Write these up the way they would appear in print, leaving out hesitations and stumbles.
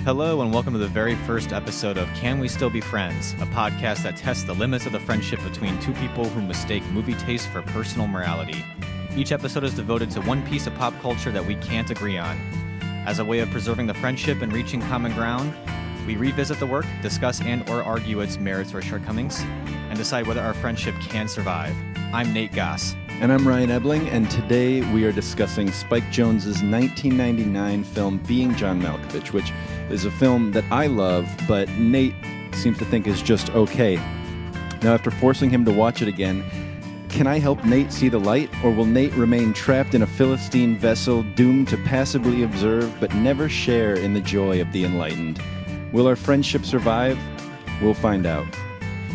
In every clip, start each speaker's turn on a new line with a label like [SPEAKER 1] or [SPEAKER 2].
[SPEAKER 1] Hello and welcome to the very first episode of Can We Still Be Friends, a podcast that tests the limits of the friendship between two people who mistake movie taste for personal morality. Each episode is devoted to one piece of pop culture that we can't agree on. As a way of preserving the friendship and reaching common ground, we revisit the work, discuss and or argue its merits or shortcomings, and decide whether our friendship can survive. I'm Nate Goss.
[SPEAKER 2] And I'm Ryan Ebling, and today we are discussing Spike Jonzes' 1999 film Being John Malkovich, which is a film that I love, but Nate seems to think is just okay. Now, after forcing him to watch it again, can I help Nate see the light, or will Nate remain trapped in a Philistine vessel doomed to passively observe but never share in the joy of the enlightened? Will our friendship survive? We'll find out.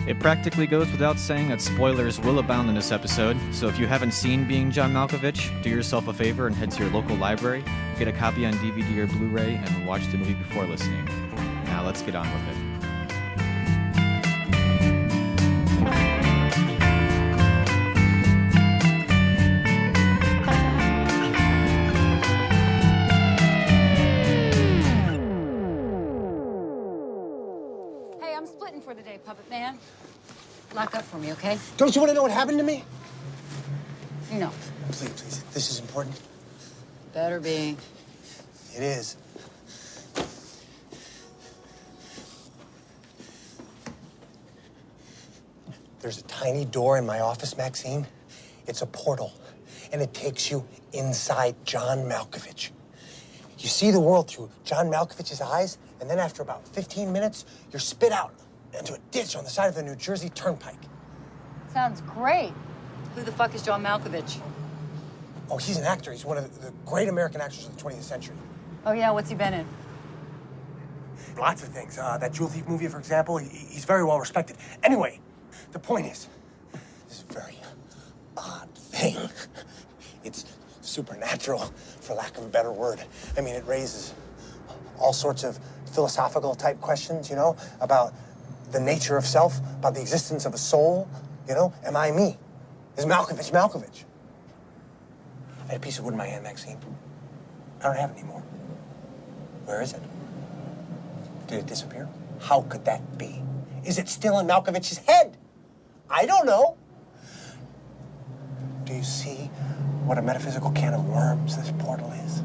[SPEAKER 1] It practically goes without saying that spoilers will abound in this episode, so if you haven't seen Being John Malkovich, do yourself a favor and head to your local library, get a copy on DVD or Blu-ray, and watch the movie before listening. Now let's get on with it.
[SPEAKER 3] For the day, puppet man. Lock up for me, okay?
[SPEAKER 4] Don't you want to know what happened to me?
[SPEAKER 3] No.
[SPEAKER 4] Please. This is important.
[SPEAKER 3] Better be.
[SPEAKER 4] It is. There's a tiny door in my office, Maxine. It's a portal, and it takes you inside John Malkovich. You see the world through John Malkovich's eyes, and then after about 15 minutes, you're spit out into a ditch on the side of the New Jersey Turnpike.
[SPEAKER 3] Sounds great. Who the fuck is John Malkovich?
[SPEAKER 4] Oh, he's an actor. He's one of the great American actors of the 20th century.
[SPEAKER 3] Oh, yeah? What's he been in?
[SPEAKER 4] Lots of things. That Jewel Thief movie, for example, he's very well respected. Anyway, the point is, this is a very odd thing. It's supernatural, for lack of a better word. I mean, it raises all sorts of philosophical type questions, about the nature of self, about the existence of a soul, am I me? Is Malkovich Malkovich? I had a piece of wood in my hand, Maxine. I don't have it anymore. Where is it? Did it disappear? How could that be? Is it still in Malkovich's head? I don't know. Do you see what a metaphysical can of worms this portal is?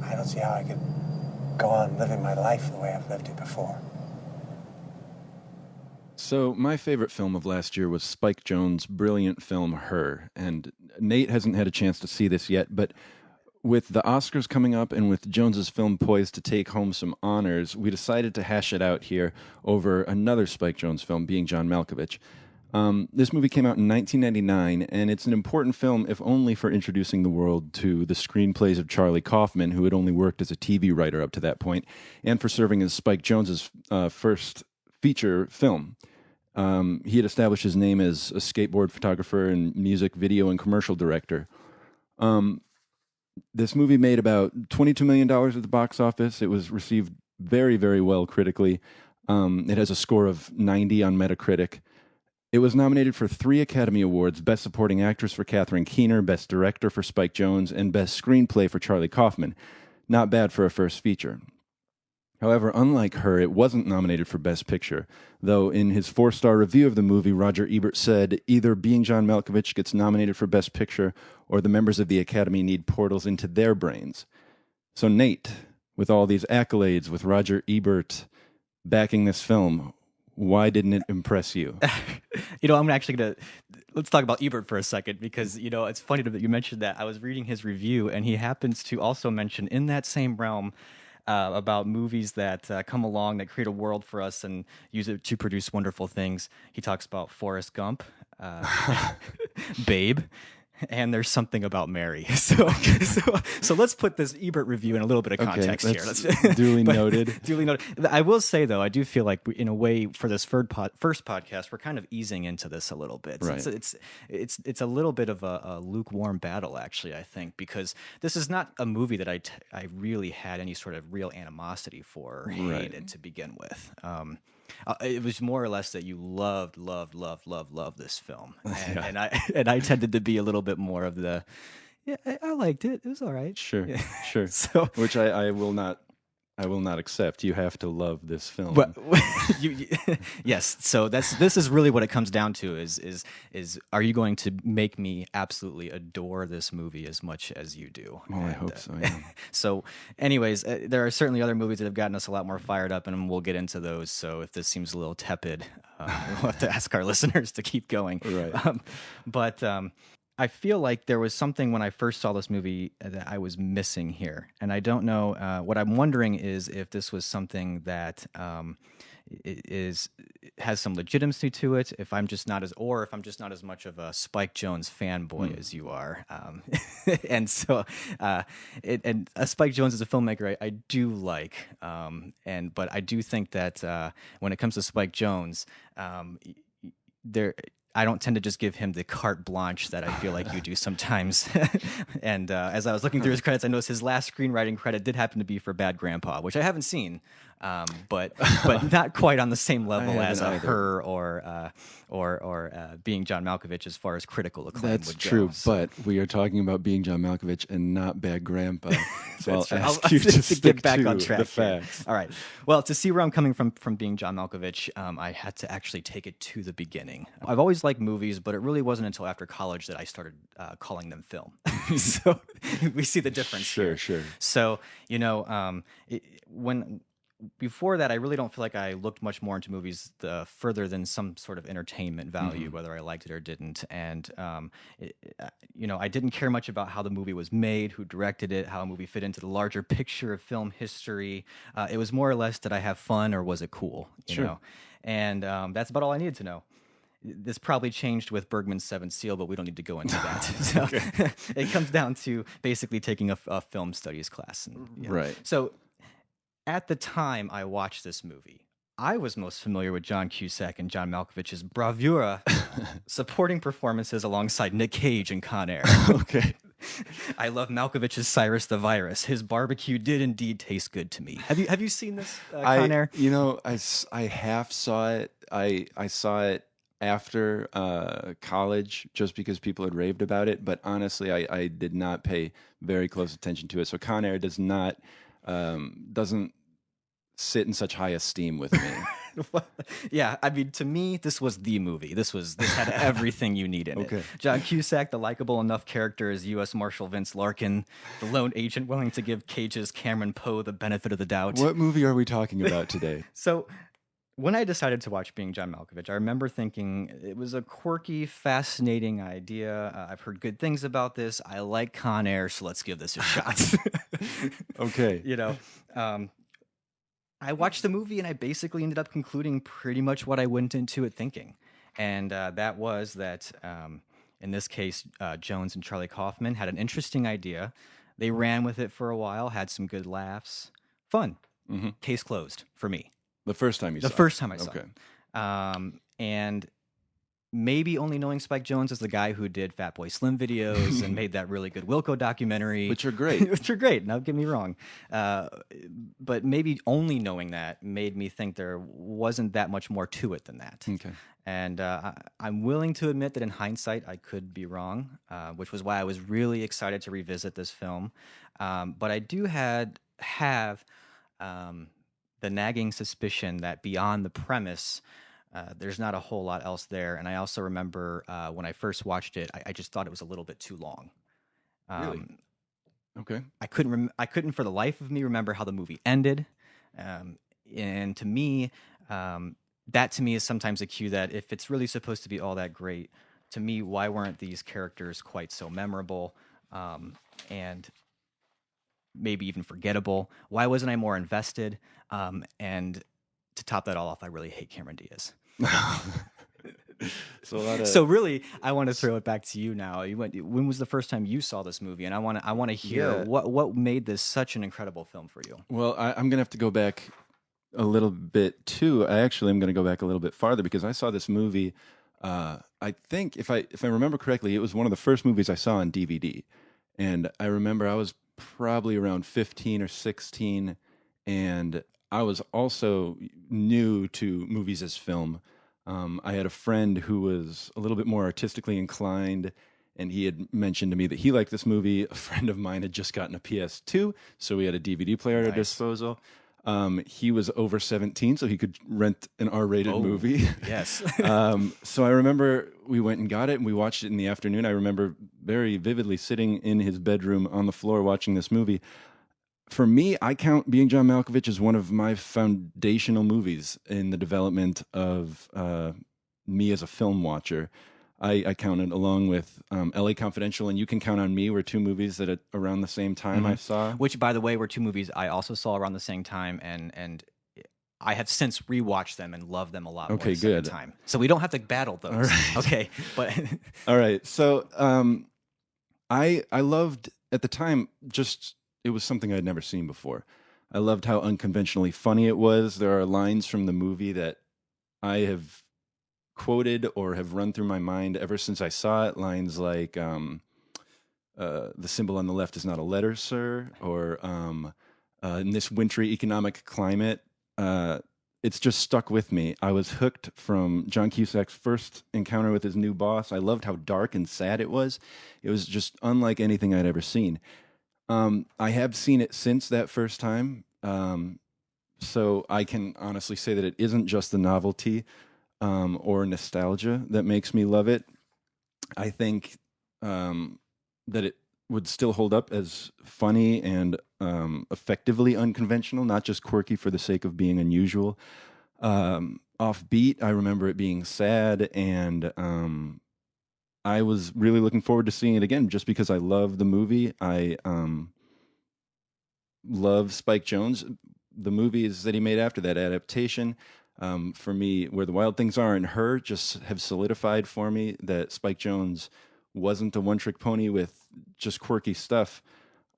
[SPEAKER 4] I don't see how I could go on living my life the way I've lived it before.
[SPEAKER 2] So my favorite film of last year was Spike Jonzes' brilliant film Her, and Nate hasn't had a chance to see this yet, but with the Oscars coming up and with Jonzes' film poised to take home some honors, we decided to hash it out here over another Spike Jonzes film, Being John Malkovich. This movie came out in 1999, and it's an important film, if only for introducing the world to the screenplays of Charlie Kaufman, who had only worked as a TV writer up to that point, and for serving as Spike Jonzes' first feature film. He had established his name as a skateboard photographer and music, video, and commercial director. This movie made about $22 million at the box office. It was received very, very well critically. It has a score of 90 on Metacritic. It was nominated for 3 Academy Awards, Best Supporting Actress for Catherine Keener, Best Director for Spike Jonzes, and Best Screenplay for Charlie Kaufman. Not bad for a first feature. However, unlike Her, it wasn't nominated for Best Picture, though in his 4-star review of the movie, Roger Ebert said, either Being John Malkovich gets nominated for Best Picture, or the members of the Academy need portals into their brains. So Nate, with all these accolades, with Roger Ebert backing this film, why didn't it impress you?
[SPEAKER 1] I'm actually going to... Let's talk about Ebert for a second, because, it's funny that you mentioned that. I was reading his review, and he happens to also mention in that same realm about movies that come along that create a world for us and use it to produce wonderful things. He talks about Forrest Gump, Babe, and There's Something About Mary. So let's put this Ebert review in a little bit of context here.
[SPEAKER 2] Duly noted.
[SPEAKER 1] Duly noted. I will say, though, I do feel like, in a way, for this first podcast, we're kind of easing into this a little bit.
[SPEAKER 2] Right.
[SPEAKER 1] It's a little bit of a lukewarm battle, actually, I think, because this is not a movie that I really had any sort of real animosity for or hated to begin with. It was more or less that you loved this film, and I tended to be a little bit more of the, Yeah, I liked it. It was all right.
[SPEAKER 2] Sure,
[SPEAKER 1] Yeah.
[SPEAKER 2] sure.
[SPEAKER 1] So,
[SPEAKER 2] Which I will not. I will not accept. You have to love this film.
[SPEAKER 1] but yes. So this is really what it comes down to: is are you going to make me absolutely adore this movie as much as you do?
[SPEAKER 2] Well, I hope so. Yeah.
[SPEAKER 1] So, anyways, there are certainly other movies that have gotten us a lot more fired up, and we'll get into those. So, if this seems a little tepid, we'll have to ask our listeners to keep going.
[SPEAKER 2] Right.
[SPEAKER 1] But I feel like there was something when I first saw this movie that I was missing here, and I don't know. What I'm wondering is if this was something that has some legitimacy to it. If I'm just not as much of a Spike Jonze fanboy as you are, and so Spike Jonze is a filmmaker I do like, but I do think that when it comes to Spike Jonze, I don't tend to just give him the carte blanche that I feel like you do sometimes. And as I was looking through his credits, I noticed his last screenwriting credit did happen to be for Bad Grandpa, which I haven't seen, but not quite on the same level as Her or Being John Malkovich as far as critical acclaim
[SPEAKER 2] That's
[SPEAKER 1] would
[SPEAKER 2] true,
[SPEAKER 1] go. So,
[SPEAKER 2] but we are talking about Being John Malkovich and not Bad Grandpa. So I'll
[SPEAKER 1] right.
[SPEAKER 2] ask you to stick
[SPEAKER 1] get back
[SPEAKER 2] to
[SPEAKER 1] on track
[SPEAKER 2] the
[SPEAKER 1] here.
[SPEAKER 2] facts.
[SPEAKER 1] All right. Well, to see where I'm coming from Being John Malkovich, I had to actually take it to the beginning. I've always liked movies, but it really wasn't until after college that I started calling them film. So we see the difference.
[SPEAKER 2] Sure,
[SPEAKER 1] here.
[SPEAKER 2] sure.
[SPEAKER 1] So before that, I really don't feel like I looked much more into movies further than some sort of entertainment value, whether I liked it or didn't. And, I didn't care much about how the movie was made, who directed it, how a movie fit into the larger picture of film history. It was more or less, did I have fun or was it cool? You know? And that's about all I needed to know. This probably changed with Bergman's Seventh Seal, but we don't need to go into that. So it comes down to basically taking a film studies class. And,
[SPEAKER 2] Right.
[SPEAKER 1] So at the time I watched this movie, I was most familiar with John Cusack and John Malkovich's bravura supporting performances alongside Nick Cage in Con Air.
[SPEAKER 2] Okay.
[SPEAKER 1] I love Malkovich's Cyrus the Virus. His barbecue did indeed taste good to me. Have you seen this Con Air?
[SPEAKER 2] I half saw it. I saw it after college just because people had raved about it, but honestly, I did not pay very close attention to it. So Con Air doesn't sit in such high esteem with me.
[SPEAKER 1] Yeah, I mean, to me, this was the movie. This had everything you need in it. John Cusack, the likable enough character as U.S. Marshal Vince Larkin, the lone agent willing to give Cage's Cameron Poe the benefit of the doubt.
[SPEAKER 2] What movie are we talking about today?
[SPEAKER 1] So, when I decided to watch Being John Malkovich, I remember thinking it was a quirky, fascinating idea. I've heard good things about this. I like Con Air, so let's give this a shot.
[SPEAKER 2] Okay.
[SPEAKER 1] I watched the movie and I basically ended up concluding pretty much what I went into it thinking. And that was that, in this case, Jones and Charlie Kaufman had an interesting idea. They ran with it for a while, had some good laughs. Fun. Mm-hmm. Case closed for me.
[SPEAKER 2] The first time you saw it?
[SPEAKER 1] The first time I saw
[SPEAKER 2] it.
[SPEAKER 1] And maybe only knowing Spike Jonze as the guy who did Fatboy Slim videos and made that really good Wilco documentary.
[SPEAKER 2] Which are great.
[SPEAKER 1] Which are great, don't get me wrong. But maybe only knowing that made me think there wasn't that much more to it than that.
[SPEAKER 2] Okay.
[SPEAKER 1] And I'm willing to admit that in hindsight, I could be wrong, which was why I was really excited to revisit this film. But I do have the nagging suspicion that beyond the premise, there's not a whole lot else there. And I also remember when I first watched it, I just thought it was a little bit too long.
[SPEAKER 2] Really? Okay.
[SPEAKER 1] I couldn't for the life of me remember how the movie ended. And to me, that to me is sometimes a cue that if it's really supposed to be all that great, to me, why weren't these characters quite so memorable? And maybe even forgettable. Why wasn't I more invested? And to top that all off, I really hate Cameron Diaz. So really, I want to throw it back to you now. When was the first time you saw this movie? And I want to hear what made this such an incredible film for you.
[SPEAKER 2] Well, I'm gonna have to go back a little bit too. I'm gonna go back a little bit farther because I saw this movie. I think if I remember correctly, it was one of the first movies I saw on DVD, and I remember I was probably around 15 or 16, and I was also new to movies as film. I had a friend who was a little bit more artistically inclined, and he had mentioned to me that he liked this movie. A friend of mine had just gotten a PS2, so we had a DVD player at our disposal. He was over 17, so he could rent an R-rated movie.
[SPEAKER 1] Yes.
[SPEAKER 2] So I remember we went and got it, and we watched it in the afternoon. I remember very vividly sitting in his bedroom on the floor watching this movie. For me, I count Being John Malkovich as one of my foundational movies in the development of me as a film watcher. I counted along with LA Confidential and You Can Count on Me were two movies that at around the same time I saw.
[SPEAKER 1] Which, by the way, were two movies I also saw around the same time, and I have since rewatched them and loved them a lot more the second time. So we don't have to battle those.
[SPEAKER 2] All right.
[SPEAKER 1] Okay, but
[SPEAKER 2] all right. So I loved at the time just. It was something I'd never seen before. I loved how unconventionally funny it was. There are lines from the movie that I have quoted or have run through my mind ever since I saw it. Lines like, the symbol on the left is not a letter, sir, or in this wintry economic climate. It's just stuck with me. I was hooked from John Cusack's first encounter with his new boss. I loved how dark and sad it was. It was just unlike anything I'd ever seen. I have seen it since that first time, so I can honestly say that it isn't just the novelty or nostalgia that makes me love it. I think that it would still hold up as funny and effectively unconventional, not just quirky for the sake of being unusual. Offbeat, I remember it being sad, and I was really looking forward to seeing it again just because I love the movie. I love Spike Jonze. The movies that he made after that adaptation, for me, Where the Wild Things Are and Her just have solidified for me that Spike Jonze wasn't a one-trick pony with just quirky stuff.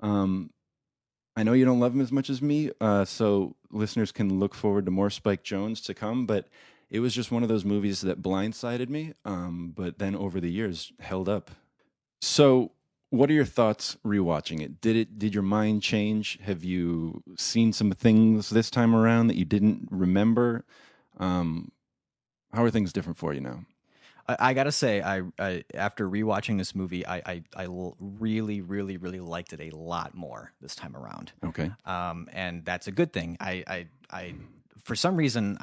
[SPEAKER 2] I know you don't love him as much as me, so listeners can look forward to more Spike Jonze to come, but it was just one of those movies that blindsided me, but then over the years held up. So, what are your thoughts rewatching it? Did your mind change? Have you seen some things this time around that you didn't remember? How are things different for you now?
[SPEAKER 1] I gotta say, I after rewatching this movie, I really, really, really liked it a lot more this time around.
[SPEAKER 2] Okay.
[SPEAKER 1] And that's a good thing. I for some reason,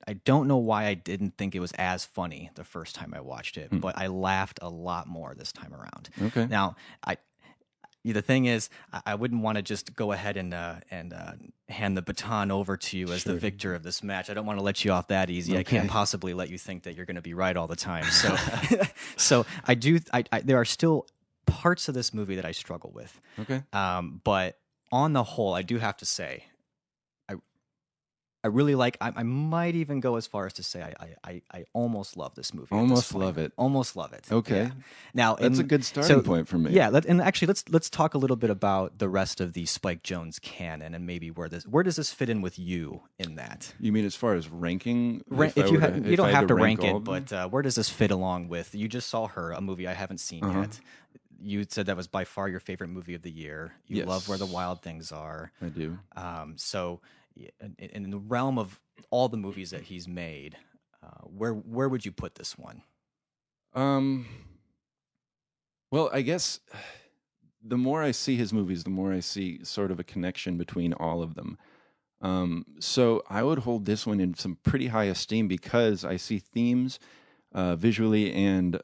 [SPEAKER 1] I don't know why I didn't think it was as funny the first time I watched it, but I laughed a lot more this time around.
[SPEAKER 2] Okay.
[SPEAKER 1] Now, the thing is, I wouldn't want to just go ahead and hand the baton over to you as the victor of this match. I don't want to let you off that easy. Okay. I can't possibly let you think that you're going to be right all the time. So, so I do. There are still parts of this movie that I struggle with.
[SPEAKER 2] Okay.
[SPEAKER 1] But on the whole, I do have to say, I really like. I might even go as far as to say I almost love this movie.
[SPEAKER 2] Almost love it.
[SPEAKER 1] Almost love it.
[SPEAKER 2] Okay.
[SPEAKER 1] Yeah. Now
[SPEAKER 2] that's a good starting point for me.
[SPEAKER 1] Yeah. And actually, let's talk a little bit about the rest of the Spike Jonze canon and maybe where does this fit in with you in that?
[SPEAKER 2] You mean as far as ranking?
[SPEAKER 1] If you don't have to rank it, but where does this fit along with? You just saw Her, a movie I haven't seen yet. You said that was by far your favorite movie of the year. You love Where the Wild Things Are.
[SPEAKER 2] I do.
[SPEAKER 1] So. In the realm of all the movies that he's made, where would you put this one?
[SPEAKER 2] Well, I guess the more I see his movies, the more I see sort of a connection between all of them. So I would hold this one in some pretty high esteem because I see themes visually and,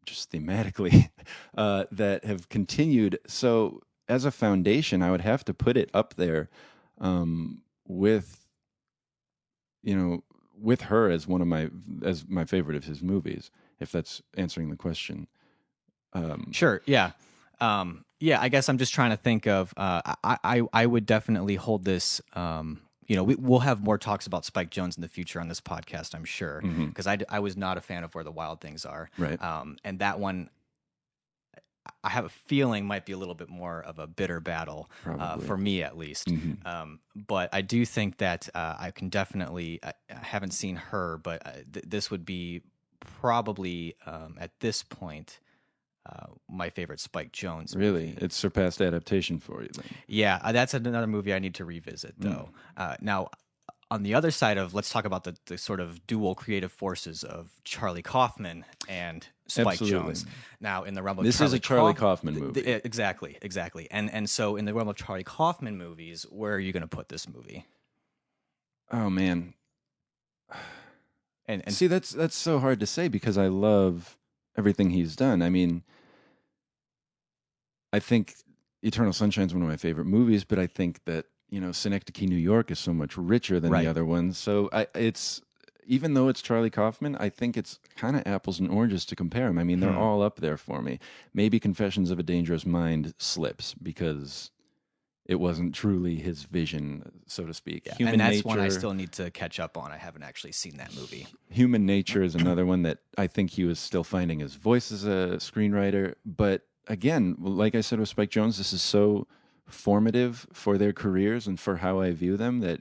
[SPEAKER 2] just thematically that have continued. So as a foundation, I would have to put it up there with Her as my favorite of his movies, if that's answering the question.
[SPEAKER 1] Sure. Yeah. I guess I'm just trying to think of. I would definitely hold this. We'll have more talks about Spike Jonze in the future on this podcast, I'm sure, because I was not a fan of Where the Wild Things Are.
[SPEAKER 2] Right.
[SPEAKER 1] And that one, I have a feeling might be a little bit more of a bitter battle for me, at least. But I do think that I can definitely. I haven't seen Her, but this would be probably at this point my favorite Spike Jonze.
[SPEAKER 2] Really,
[SPEAKER 1] movie.
[SPEAKER 2] It's surpassed adaptation for you. Then.
[SPEAKER 1] Yeah, that's another movie I need to revisit, though. Now, on the other side of, let's talk about the sort of dual creative forces of Charlie Kaufman and Spike
[SPEAKER 2] Absolutely.
[SPEAKER 1] Jonze. Now, in the realm of
[SPEAKER 2] This is a Charlie Kaufman movie.
[SPEAKER 1] Exactly. And so in the realm of Charlie Kaufman movies, where are you going to put this movie?
[SPEAKER 2] Oh man.
[SPEAKER 1] And
[SPEAKER 2] See, that's so hard to say because I love everything he's done. I mean, I think Eternal Sunshine is one of my favorite movies, but I think that, Synecdoche, New York is so much richer than the other ones. So it's, even though it's Charlie Kaufman, I think it's kind of apples and oranges to compare them. I mean, they're all up there for me. Maybe Confessions of a Dangerous Mind slips because it wasn't truly his vision, so to speak.
[SPEAKER 1] Yeah, and that's one I still need to catch up on. I haven't actually seen that movie.
[SPEAKER 2] Human Nature is another one that I think he was still finding his voice as a screenwriter. But again, like I said with Spike Jonze, this is so formative for their careers and for how I view them that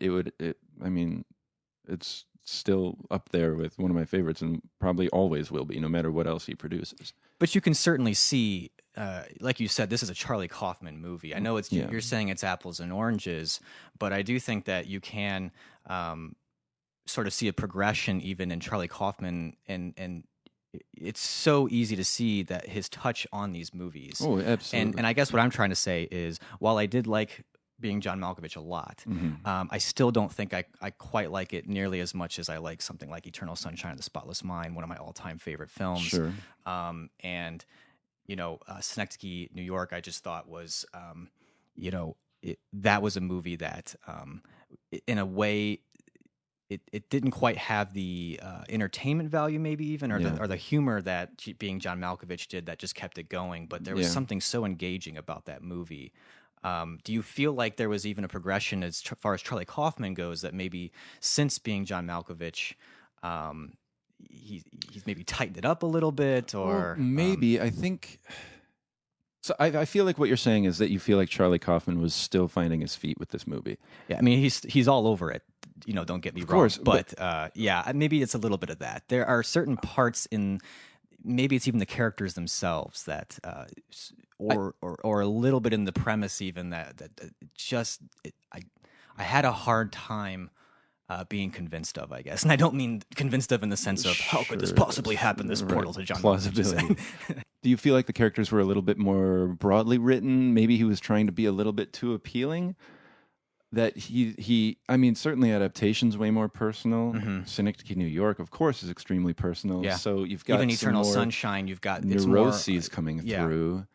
[SPEAKER 2] it's still up there with one of my favorites and probably always will be, no matter what else he produces.
[SPEAKER 1] But you can certainly see, like you said, this is a Charlie Kaufman movie. I know you're saying it's apples and oranges, but I do think that you can sort of see a progression even in Charlie Kaufman, and it's so easy to see that his touch on these movies.
[SPEAKER 2] Oh, absolutely.
[SPEAKER 1] And I guess what I'm trying to say is, while I did like Being John Malkovich a lot, I still don't think I quite like it nearly as much as I like something like Eternal Sunshine of the Spotless Mind, one of my all-time favorite films.
[SPEAKER 2] Sure.
[SPEAKER 1] And Synecdoche, New York, I just thought was, that was a movie that, in a way, it didn't quite have the entertainment value, maybe even, or the humor that Being John Malkovich did that just kept it going. But there was something so engaging about that movie. Do you feel like there was even a progression as far as Charlie Kaufman goes, that maybe since Being John Malkovich, he's maybe tightened it up a little bit, or
[SPEAKER 2] maybe I think. So I feel like what you're saying is that you feel like Charlie Kaufman was still finding his feet with this movie.
[SPEAKER 1] Yeah, I mean he's all over it. Don't get me wrong.
[SPEAKER 2] Course,
[SPEAKER 1] but maybe it's a little bit of that. There are certain parts in, maybe it's even the characters themselves that, or a little bit in the premise even that I had a hard time being convinced of, I guess. And I don't mean convinced of in the sense of how could this possibly happen, this portal to John Malkovich.
[SPEAKER 2] Do you feel like the characters were a little bit more broadly written? Maybe he was trying to be a little bit too appealing? That I mean, certainly adaptation's way more personal. Synecdoche, New York, of course, is extremely personal.
[SPEAKER 1] Yeah.
[SPEAKER 2] So you've got
[SPEAKER 1] even
[SPEAKER 2] some
[SPEAKER 1] Eternal
[SPEAKER 2] more
[SPEAKER 1] Sunshine, you've got
[SPEAKER 2] neuroses coming
[SPEAKER 1] yeah.
[SPEAKER 2] through.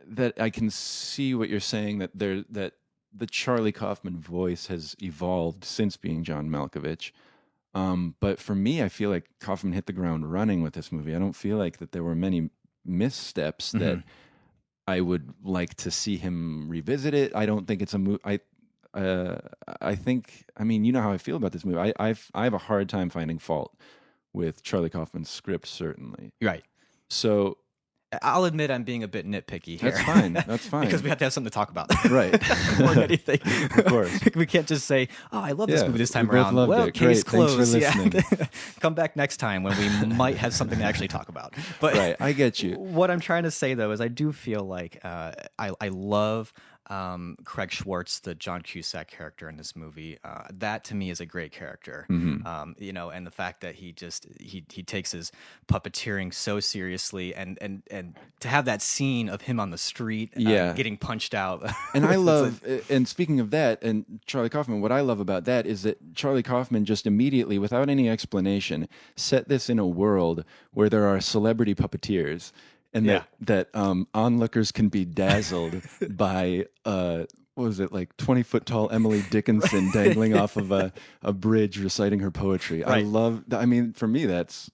[SPEAKER 2] That I can see what you're saying, that the Charlie Kaufman voice has evolved since Being John Malkovich. But for me, I feel like Kaufman hit the ground running with this movie. I don't feel like that there were many missteps that I would like to see him revisit it. I don't think it's a movie. I think, I mean, you know how I feel about this movie. I have a hard time finding fault with Charlie Kaufman's script, certainly.
[SPEAKER 1] Right.
[SPEAKER 2] So
[SPEAKER 1] I'll admit I'm being a bit nitpicky here.
[SPEAKER 2] That's fine. That's fine.
[SPEAKER 1] Because we have to have something to talk about.
[SPEAKER 2] Right.
[SPEAKER 1] More than anything.
[SPEAKER 2] Of course.
[SPEAKER 1] We can't just say, oh, I love this movie this time
[SPEAKER 2] we both
[SPEAKER 1] around.
[SPEAKER 2] loved
[SPEAKER 1] Well,
[SPEAKER 2] it.
[SPEAKER 1] case
[SPEAKER 2] Great. Thanks
[SPEAKER 1] closed.
[SPEAKER 2] for listening.
[SPEAKER 1] Come back next time when we might have something to actually talk about. But
[SPEAKER 2] right. I get you.
[SPEAKER 1] What I'm trying to say, though, is I do feel like I love Craig Schwartz, the John Cusack character in this movie. That to me is a great character. And the fact that he takes his puppeteering so seriously, and to have that scene of him on the street getting punched out.
[SPEAKER 2] And I love, and speaking of that, and Charlie Kaufman, what I love about that is that Charlie Kaufman just immediately, without any explanation, set this in a world where there are celebrity puppeteers. And that onlookers can be dazzled by, what was it, like 20-foot tall Emily Dickinson dangling off of a bridge reciting her poetry.
[SPEAKER 1] Right.
[SPEAKER 2] I mean, for me, that's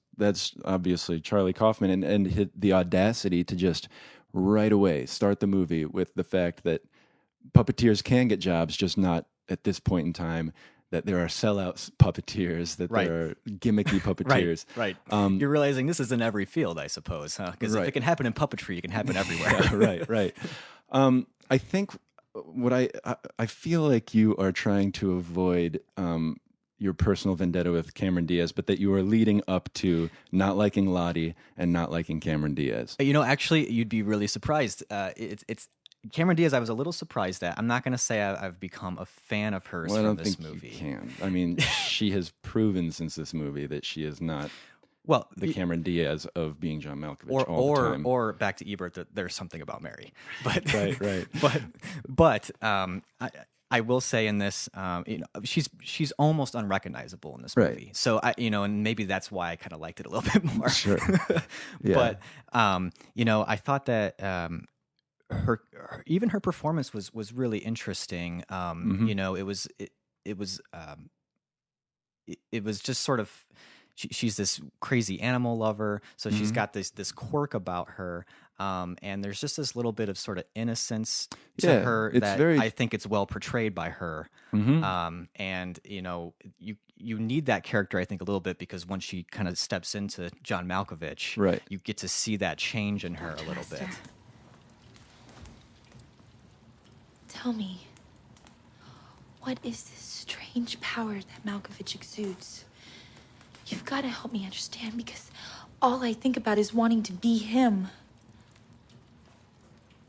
[SPEAKER 2] obviously Charlie Kaufman and the audacity to just right away start the movie with the fact that puppeteers can get jobs, just not at this point in time. That there are sellout puppeteers, that there are gimmicky puppeteers.
[SPEAKER 1] Right. You're realizing this is in every field, I suppose, huh? Because if it can happen in puppetry, it can happen everywhere.
[SPEAKER 2] Right. I think what I feel like you are trying to avoid your personal vendetta with Cameron Diaz, but that you are leading up to not liking Lottie and not liking Cameron Diaz.
[SPEAKER 1] Actually, you'd be really surprised. It's Cameron Diaz, I was a little surprised at. I'm not going to say I've become a fan of hers
[SPEAKER 2] Well, I
[SPEAKER 1] from
[SPEAKER 2] don't
[SPEAKER 1] this
[SPEAKER 2] think
[SPEAKER 1] movie.
[SPEAKER 2] you can. I mean, she has proven since this movie that she is not
[SPEAKER 1] Well,
[SPEAKER 2] the Cameron Diaz of Being John Malkovich all the time.
[SPEAKER 1] or back to Ebert, that there's something about Mary. But
[SPEAKER 2] Right.
[SPEAKER 1] but I will say in this, she's almost unrecognizable in this
[SPEAKER 2] Right.
[SPEAKER 1] movie. So and maybe that's why I kind of liked it a little bit more.
[SPEAKER 2] Sure. Yeah.
[SPEAKER 1] But I thought that her even her performance was really interesting. It was just sort of. She's this crazy animal lover, so she's got this quirk about her, and there's just this little bit of sort of innocence to her that I think it's well portrayed by her. And you need that character, I think, a little bit, because once she kind of steps into John Malkovich,
[SPEAKER 2] Right.
[SPEAKER 1] you get to see that change in her a little bit.
[SPEAKER 5] Tell me, what is this strange power that Malkovich exudes? You've got to help me understand, because all I think about is wanting to be him.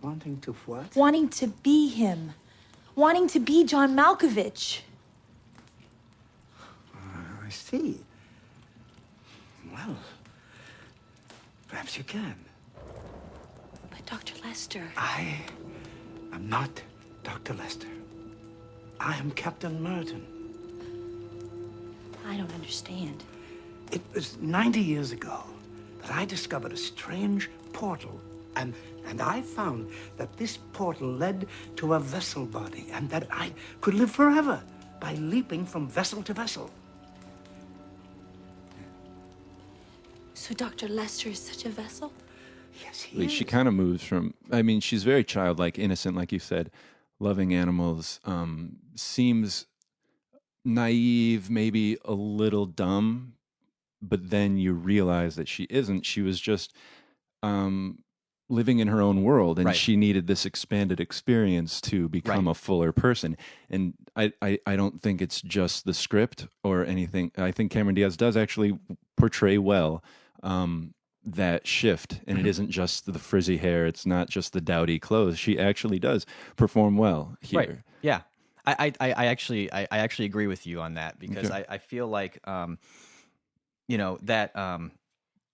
[SPEAKER 6] Wanting to what?
[SPEAKER 5] Wanting to be him. Wanting to be John Malkovich.
[SPEAKER 6] I see. Well, perhaps you can.
[SPEAKER 5] But Dr. Lester...
[SPEAKER 6] I am not Dr. Lester. I am Captain Merton.
[SPEAKER 5] I don't understand.
[SPEAKER 6] It was 90 years ago that I discovered a strange portal, and I found that this portal led to a vessel body, and that I could live forever by leaping from vessel to vessel.
[SPEAKER 5] So Dr. Lester is such a vessel?
[SPEAKER 6] Yes, he is.
[SPEAKER 2] She kind of moves from, I mean, she's very childlike, innocent, like you said, loving animals, seems naive, maybe a little dumb, but then you realize that she isn't. She was just living in her own world, and she needed this expanded experience to become a fuller person. And I don't think it's just the script or anything. I think Cameron Diaz does actually portray well that shift, and it isn't just the frizzy hair. It's not just the dowdy clothes. She actually does perform well here.
[SPEAKER 1] Right. Yeah. I actually agree with you on that, because I feel like that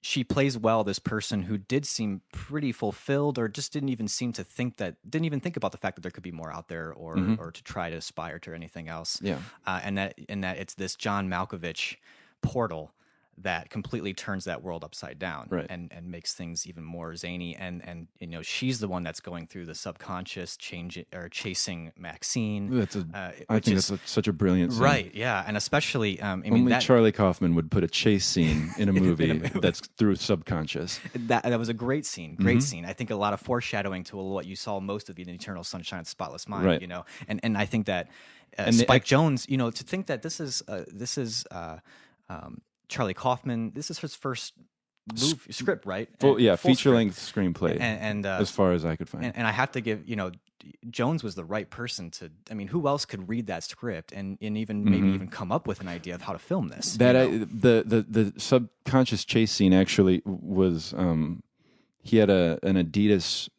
[SPEAKER 1] she plays well this person who did seem pretty fulfilled, or just didn't even think about the fact that there could be more out there, or to try to aspire to anything else. Yeah. And that it's this John Malkovich portal that completely turns that world upside down, and makes things even more zany. And she's the one that's going through the subconscious chasing Maxine.
[SPEAKER 2] I think that's such a brilliant scene.
[SPEAKER 1] Right? Yeah, and especially
[SPEAKER 2] only Charlie Kaufman would put a chase scene in a movie that's through subconscious.
[SPEAKER 1] That was a great scene. Great scene. I think a lot of foreshadowing to what you saw most of in Eternal Sunshine of the Spotless Mind.
[SPEAKER 2] Right.
[SPEAKER 1] And I think that Spike Jonze, to think that this is Charlie Kaufman. This is his first script, right?
[SPEAKER 2] Feature-length screenplay,
[SPEAKER 1] and
[SPEAKER 2] as far as I could find.
[SPEAKER 1] And I have to give, Jones was the right person to. I mean, who else could read that script and even maybe even come up with an idea of how to film this?
[SPEAKER 2] The subconscious chase scene actually was. He had an Adidas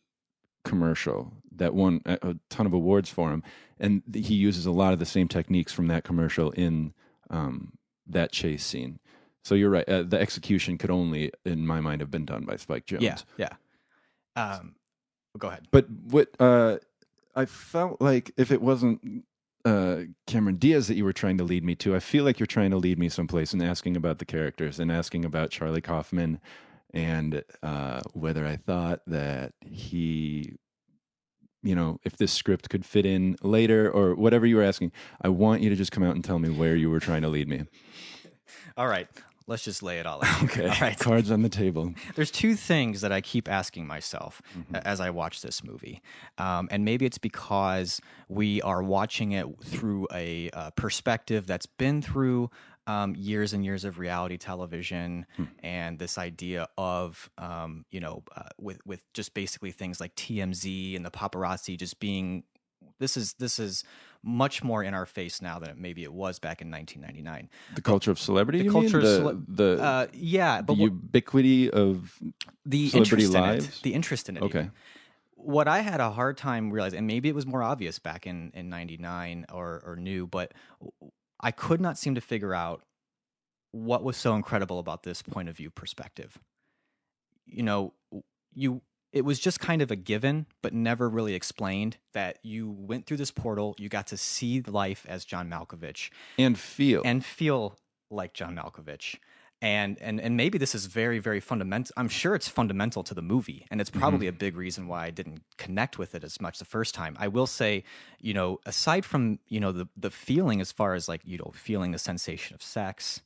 [SPEAKER 2] commercial that won a ton of awards for him, and he uses a lot of the same techniques from that commercial in that chase scene. So you're right. The execution could only, in my mind, have been done by Spike Jonze.
[SPEAKER 1] Yeah. Go ahead.
[SPEAKER 2] But what I felt like, if it wasn't Cameron Diaz that you were trying to lead me to, I feel like you're trying to lead me someplace and asking about the characters and asking about Charlie Kaufman, and whether I thought that he, if this script could fit in later, or whatever you were asking. I want you to just come out and tell me where you were trying to lead me.
[SPEAKER 1] All right. Let's just lay it all out.
[SPEAKER 2] Okay.
[SPEAKER 1] All right.
[SPEAKER 2] Cards on the table.
[SPEAKER 1] There's two things that I keep asking myself as I watch this movie. And maybe it's because we are watching it through a perspective that's been through years and years of reality television, and this idea of, with just basically things like TMZ and the paparazzi just being, this is much more in our face now than maybe it was back in 1999.
[SPEAKER 2] The culture of celebrity.
[SPEAKER 1] The culture of
[SPEAKER 2] the ubiquity of
[SPEAKER 1] the
[SPEAKER 2] celebrity
[SPEAKER 1] interest
[SPEAKER 2] lives.
[SPEAKER 1] in it. The interest in it.
[SPEAKER 2] Okay.
[SPEAKER 1] Even. what I had a hard time realizing, and maybe it was more obvious back in '99 or new, but I could not seem to figure out what was so incredible about this point of view perspective. You know, it was just kind of a given, but never really explained that you went through this portal, you got to see life as John Malkovich
[SPEAKER 2] and feel
[SPEAKER 1] like John Malkovich. And maybe this is very, very fundamental. I'm sure it's fundamental to the movie, and it's probably a big reason why I didn't connect with it as much the first time. I will say, aside from, the feeling as far as like, feeling the sensation of sex,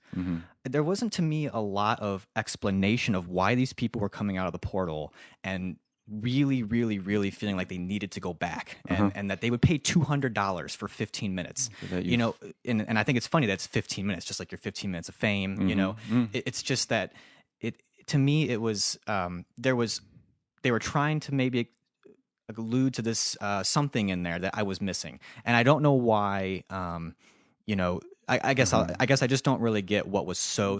[SPEAKER 1] there wasn't to me a lot of explanation of why these people were coming out of the portal and really, really, really feeling like they needed to go back and that they would pay $200 for 15 minutes, and I think it's funny that it's 15 minutes, just like your 15 minutes of fame, it's just that to me, it was, they were trying to maybe allude to this, something in there that I was missing. And I don't know why, I guess I just don't really get what was so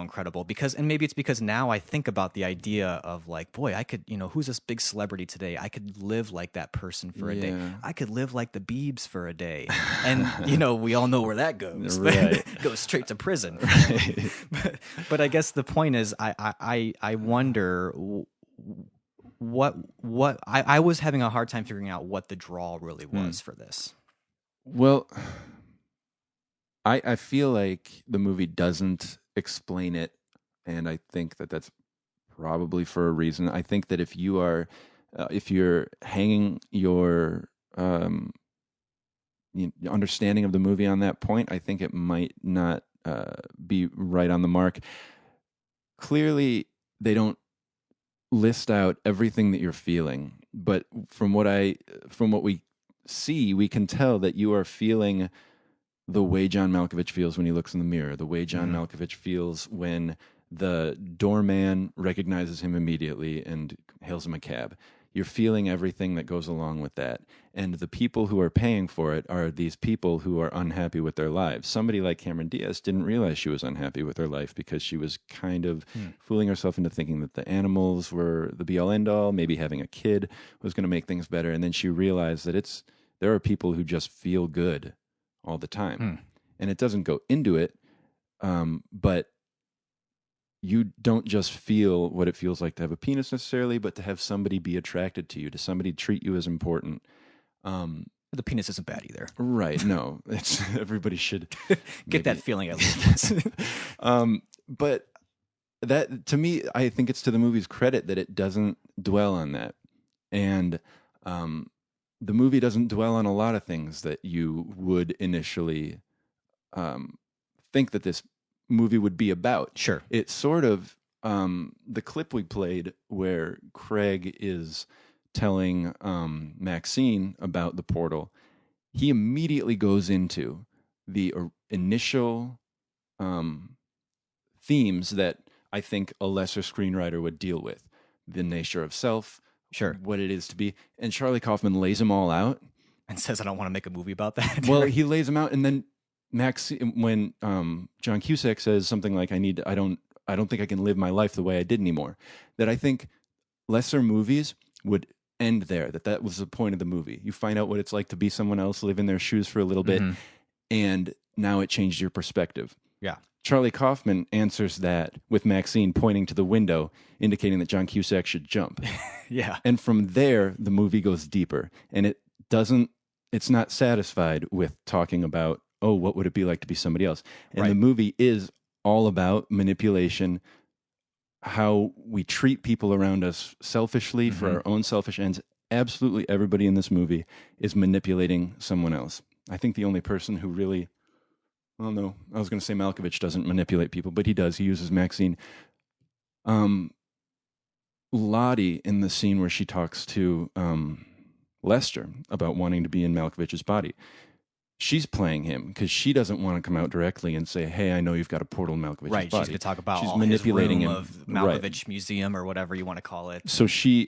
[SPEAKER 1] incredible, and maybe it's because now I think about the idea of like, boy, I could, who's this big celebrity today? I could live like that person for a day. I could live like the Biebs for a day. And, we all know where that goes.
[SPEAKER 2] Right.
[SPEAKER 1] Goes straight to prison. But I guess the point is, I wonder what I was having a hard time figuring out what the draw really was for this.
[SPEAKER 2] Well, I feel like the movie doesn't explain it, and I think that that's probably for a reason. I think that if you're hanging your understanding of the movie on that point, I think it might not be right on the mark. Clearly, they don't list out everything that you're feeling, but from what we see, we can tell that you are feeling the way John Malkovich feels when he looks in the mirror, the way John Malkovich feels when the doorman recognizes him immediately and hails him a cab. You're feeling everything that goes along with that. And the people who are paying for it are these people who are unhappy with their lives. Somebody like Cameron Diaz didn't realize she was unhappy with her life because she was kind of fooling herself into thinking that the animals were the be-all, end-all, maybe having a kid was going to make things better. And then she realized that there are people who just feel good all the time. And it doesn't go into it, but you don't just feel what it feels like to have a penis necessarily, but to have somebody be attracted to you, to somebody treat you as important.
[SPEAKER 1] The penis isn't bad either.
[SPEAKER 2] Right, no. It's everybody should
[SPEAKER 1] get that feeling at least once.
[SPEAKER 2] But that, to me, I think it's to the movie's credit that it doesn't dwell on that. And the movie doesn't dwell on a lot of things that you would initially think that this movie would be about.
[SPEAKER 1] Sure.
[SPEAKER 2] It's sort of the clip we played where Craig is telling Maxine about the portal. He immediately goes into the initial themes that I think a lesser screenwriter would deal with. The nature of self,
[SPEAKER 1] sure,
[SPEAKER 2] what it is to be. And Charlie Kaufman lays them all out.
[SPEAKER 1] And says, I don't want to make a movie about that.
[SPEAKER 2] Well, he lays them out, and then when John Cusack says something like, I don't think I can live my life the way I did anymore, that I think lesser movies would end there, that was the point of the movie. You find out what it's like to be someone else, live in their shoes for a little bit, and now it changed your perspective.
[SPEAKER 1] Yeah.
[SPEAKER 2] Charlie Kaufman answers that with Maxine pointing to the window, indicating that John Cusack should jump.
[SPEAKER 1] Yeah.
[SPEAKER 2] And from there, the movie goes deeper. And it's not satisfied with talking about, oh, what would it be like to be somebody else? And the movie is all about manipulation, how we treat people around us selfishly for our own selfish ends. Absolutely everybody in this movie is manipulating someone else. I think the only person who really... Well, no, I was going to say Malkovich doesn't manipulate people, but he does. He uses Maxine. Lottie, in the scene where she talks to Lester about wanting to be in Malkovich's body, she's playing him because she doesn't want to come out directly and say, hey, I know you've got a portal in Malkovich's body.
[SPEAKER 1] Right, she's going to talk about
[SPEAKER 2] she's manipulating
[SPEAKER 1] his room
[SPEAKER 2] him.
[SPEAKER 1] of Malkovich Museum or whatever you want to call it.
[SPEAKER 2] So she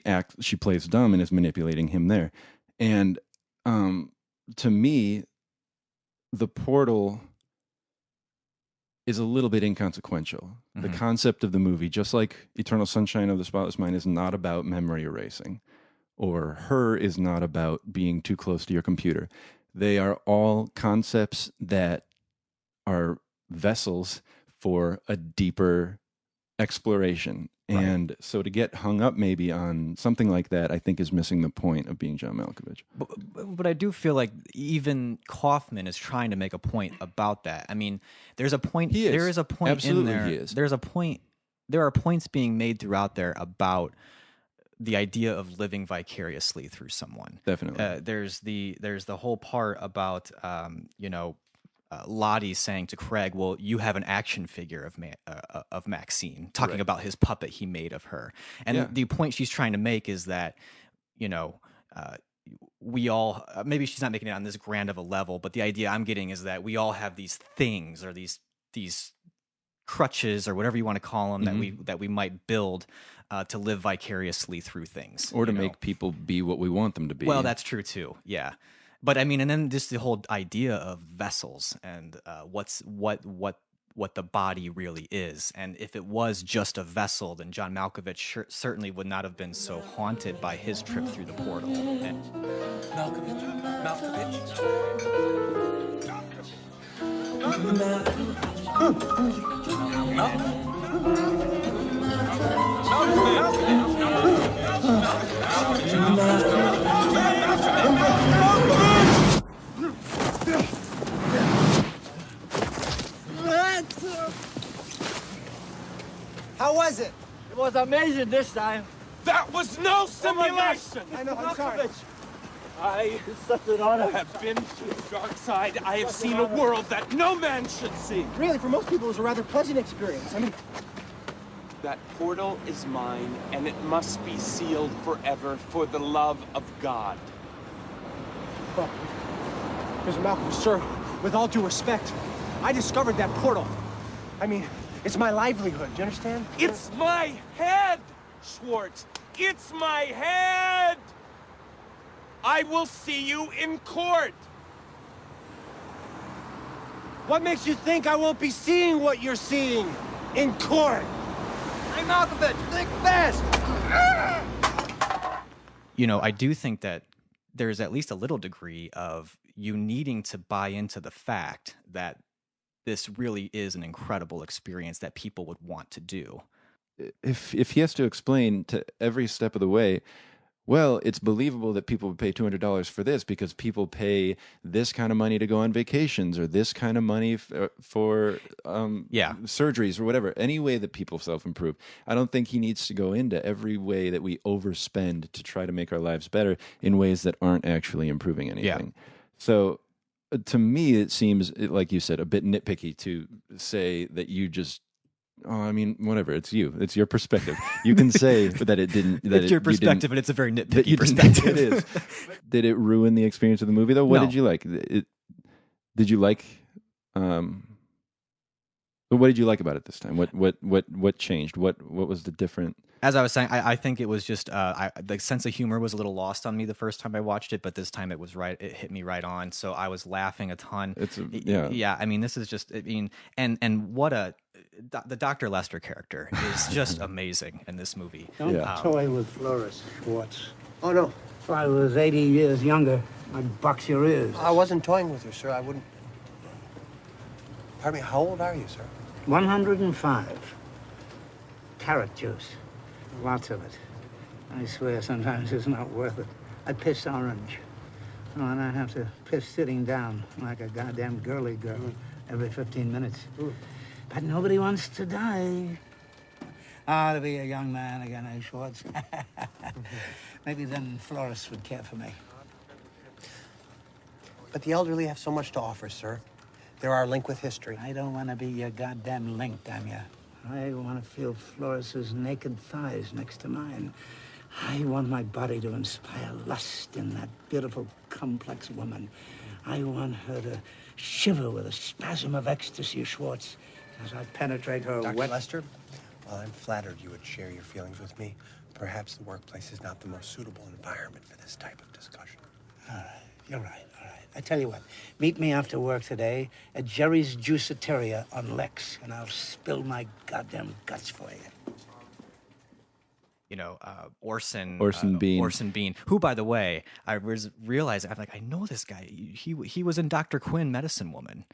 [SPEAKER 2] plays dumb and is manipulating him there. And to me, the portal is a little bit inconsequential. The concept of the movie, just like Eternal Sunshine of the Spotless Mind, is not about memory erasing. or her is not about being too close to your computer. They are all concepts that are vessels for a deeper exploration.
[SPEAKER 1] Right.
[SPEAKER 2] And so to get hung up maybe on something like that, I think is missing the point of Being John Malkovich.
[SPEAKER 1] But I do feel like even Kaufman is trying to make a point about that. I mean, there's a point.
[SPEAKER 2] He is.
[SPEAKER 1] There is a point
[SPEAKER 2] Absolutely,
[SPEAKER 1] in there.
[SPEAKER 2] he is.
[SPEAKER 1] There's a point. There are points being made throughout there about the idea of living vicariously through someone.
[SPEAKER 2] Definitely.
[SPEAKER 1] There's the whole part about Lottie saying to Craig, "Well, you have an action figure of Maxine," talking
[SPEAKER 2] Right.
[SPEAKER 1] about his puppet he made of her. And
[SPEAKER 2] Yeah.
[SPEAKER 1] the point she's trying to make is that, we all, maybe she's not making it on this grand of a level, but the idea I'm getting is that we all have these things or these crutches or whatever you want to call them that we might build to live vicariously through things,
[SPEAKER 2] Or to make people be what we want them to be.
[SPEAKER 1] Well, that's true too. Yeah, but I mean, and then just the whole idea of vessels and what the body really is, and if it was just a vessel, then John Malkovich certainly would not have been so haunted by his trip through the portal.
[SPEAKER 4] How was it?
[SPEAKER 7] It was amazing this time.
[SPEAKER 8] That was no simulation!
[SPEAKER 4] I know, I'm sorry.
[SPEAKER 8] I
[SPEAKER 7] It's such an honor.
[SPEAKER 8] have been to the dark side. I have seen a world that no man should see.
[SPEAKER 4] Really, for most people, it was a rather pleasant experience. I mean,
[SPEAKER 8] That portal is mine, and it must be sealed forever for the love of God.
[SPEAKER 4] well, Mr. Malcolm, sir, with all due respect, I discovered that portal. I mean, it's my livelihood, do you understand?
[SPEAKER 8] It's my head, Schwartz. It's my head! I will see you in court.
[SPEAKER 4] What makes you think I won't be seeing what you're seeing in court?
[SPEAKER 7] Hey, Malkovich, think fast!
[SPEAKER 1] I do think that there's at least a little degree of you needing to buy into the fact that this really is an incredible experience that people would want to do.
[SPEAKER 2] If he has to explain to every step of the way, well, it's believable that people would pay $200 for this because people pay this kind of money to go on vacations or this kind of money for surgeries or whatever, any way that people self-improve. I don't think he needs to go into every way that we overspend to try to make our lives better in ways that aren't actually improving anything. So to me, it seems, like you said, a bit nitpicky to say that you just, I mean, whatever. It's you. It's your perspective. You can say that it didn't. That
[SPEAKER 1] It's your
[SPEAKER 2] you didn't-
[SPEAKER 1] perspective, and it's a very
[SPEAKER 2] that
[SPEAKER 1] nitpicky
[SPEAKER 2] you didn't-
[SPEAKER 1] perspective.
[SPEAKER 2] It is. Did it ruin the experience of the movie, though? What
[SPEAKER 1] No.
[SPEAKER 2] did you like? Did you like? What did you like about it this time? What changed? What was the different?
[SPEAKER 1] As I was saying, I think it was just the sense of humor was a little lost on me the first time I watched it, but this time it was right. It hit me right on, so I was laughing a ton. Yeah. I mean, this is just. I mean, and what the Dr. Lester character is just amazing in this movie.
[SPEAKER 6] Don't
[SPEAKER 2] Yeah.
[SPEAKER 6] toy with Flores, Schwartz.
[SPEAKER 4] Oh, no.
[SPEAKER 6] If I was 80 years younger, I'd box your ears.
[SPEAKER 4] I wasn't toying with her, sir. I wouldn't. Pardon me, how old are you, sir?
[SPEAKER 6] 105. Carrot juice. Lots of it. I swear sometimes it's not worth it. I piss orange. Oh, and I have to piss sitting down like a goddamn girly girl every 15 minutes. But nobody wants to die. To be a young man again, eh, Schwartz? Maybe then Flores would care for me.
[SPEAKER 4] But the elderly have so much to offer, sir. They're our link with history.
[SPEAKER 6] I don't want to be your goddamn link, damn ya. I want to feel Flores's naked thighs next to mine. I want my body to inspire lust in that beautiful, complex woman. I want her to shiver with a spasm of ecstasy, Schwartz, as I penetrate her
[SPEAKER 4] Dr.
[SPEAKER 6] wet...
[SPEAKER 4] Lester, while I'm flattered you would share your feelings with me, perhaps the workplace is not the most suitable environment for this type of discussion.
[SPEAKER 6] All right, you're right, all right. I tell you what, meet me after work today at Jerry's Juiceteria on Lex, and I'll spill my goddamn guts for you.
[SPEAKER 2] Orson Bean.
[SPEAKER 1] Orson Bean, who, by the way, I was realizing, I'm like, I know this guy. He was in Dr. Quinn, Medicine Woman.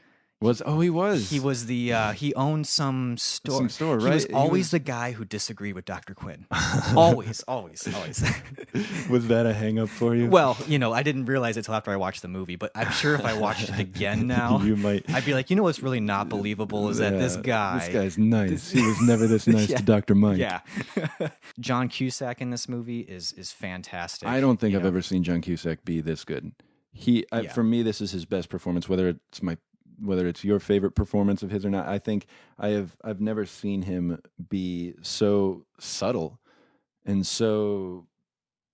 [SPEAKER 2] He was.
[SPEAKER 1] He was he owned some store.
[SPEAKER 2] Some store,
[SPEAKER 1] He
[SPEAKER 2] right?
[SPEAKER 1] was always the guy who disagreed with Dr. Quinn. always.
[SPEAKER 2] Was that a hang up for you?
[SPEAKER 1] Well, I didn't realize it till after I watched the movie, but I'm sure if I watched it again now,
[SPEAKER 2] You might.
[SPEAKER 1] I'd be like, what's really not believable is that this guy's
[SPEAKER 2] nice. He was never this nice to Dr. Mike.
[SPEAKER 1] Yeah. John Cusack in this movie is fantastic.
[SPEAKER 2] I don't think I've ever seen John Cusack be this good. For me, this is his best performance, whether it's your favorite performance of his or not. I think I've never seen him be so subtle and so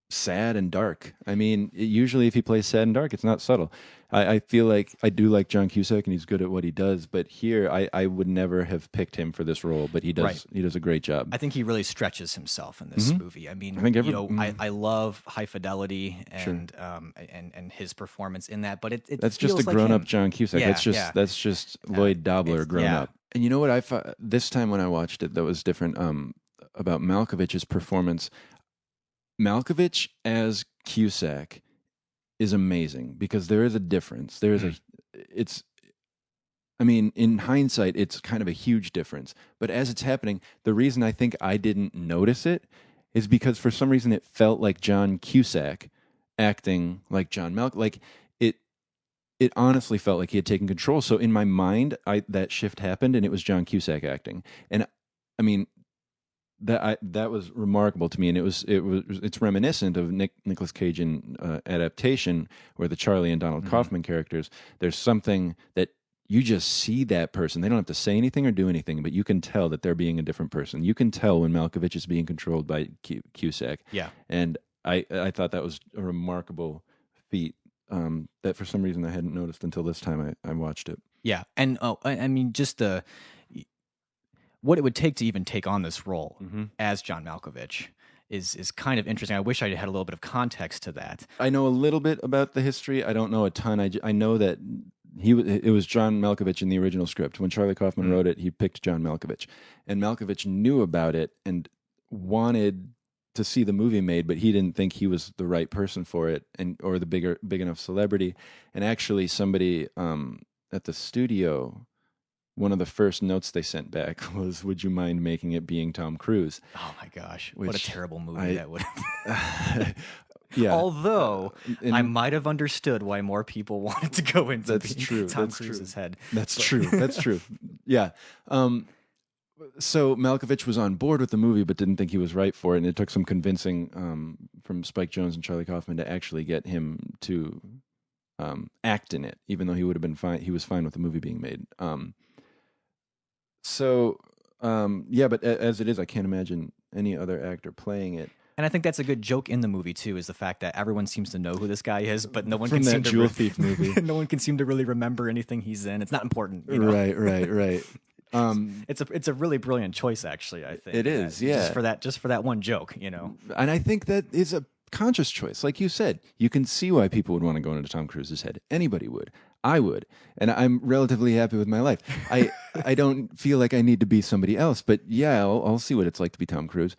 [SPEAKER 2] sad and dark. I mean, usually if he plays sad and dark, it's not subtle. I feel like I do like John Cusack and he's good at what he does, but here I would never have picked him for this role, but he does. Right. He does a great job.
[SPEAKER 1] I think he really stretches himself in this movie. I mean, I love High Fidelity and and his performance in that, but that's
[SPEAKER 2] just a grown up John Cusack. That's just Lloyd Dobler grown up. And you know what this time when I watched it that was different about Malkovich's performance. Malkovich as Cusack is amazing because there is a difference. In hindsight, it's kind of a huge difference. But as it's happening, the reason I think I didn't notice it is because for some reason it felt like John Cusack acting like John Malkovich. Like it honestly felt like he had taken control. So in my mind, that shift happened and it was John Cusack acting. And I mean, that was remarkable to me, and it's reminiscent of Nicolas Cage in Adaptation, where the Charlie and Donald Kaufman characters. There's something that you just see that person. They don't have to say anything or do anything, but you can tell that they're being a different person. You can tell when Malkovich is being controlled by Cusack.
[SPEAKER 1] Yeah,
[SPEAKER 2] and I thought that was a remarkable feat that for some reason I hadn't noticed until this time I watched it.
[SPEAKER 1] Yeah, and I mean just what it would take to even take on this role as John Malkovich is kind of interesting. I wish I had a little bit of context to that.
[SPEAKER 2] I know a little bit about the history. I don't know a ton. I know that it was John Malkovich in the original script. When Charlie Kaufman wrote it, he picked John Malkovich. And Malkovich knew about it and wanted to see the movie made, but he didn't think he was the right person for it or the big enough celebrity. And actually somebody at the studio, one of the first notes they sent back was, "Would you mind making it Being Tom Cruise?"
[SPEAKER 1] Oh my gosh, what a terrible movie that would have.
[SPEAKER 2] Yeah.
[SPEAKER 1] Although I might have understood why more people wanted to go into Tom Cruise's head.
[SPEAKER 2] That's true. That's true. Yeah. So Malkovich was on board with the movie, but didn't think he was right for it, and it took some convincing from Spike Jonze and Charlie Kaufman to actually get him to act in it, even though he would have been fine. He was fine with the movie being made. But as it is, I can't imagine any other actor playing it.
[SPEAKER 1] And I think that's a good joke in the movie too, is the fact that everyone seems to know who this guy is, but no one
[SPEAKER 2] From
[SPEAKER 1] can
[SPEAKER 2] that
[SPEAKER 1] seem
[SPEAKER 2] Jewel
[SPEAKER 1] to
[SPEAKER 2] Thief movie.
[SPEAKER 1] No one can seem to really remember anything he's in. It's not important.
[SPEAKER 2] Right.
[SPEAKER 1] It's a really brilliant choice, actually. I think
[SPEAKER 2] it is. Yeah,
[SPEAKER 1] just for that one joke, And
[SPEAKER 2] I think that is a conscious choice, like you said. You can see why people would want to go into Tom Cruise's head. Anybody would. I would, and I'm relatively happy with my life. I don't feel like I need to be somebody else, but yeah, I'll see what it's like to be Tom Cruise.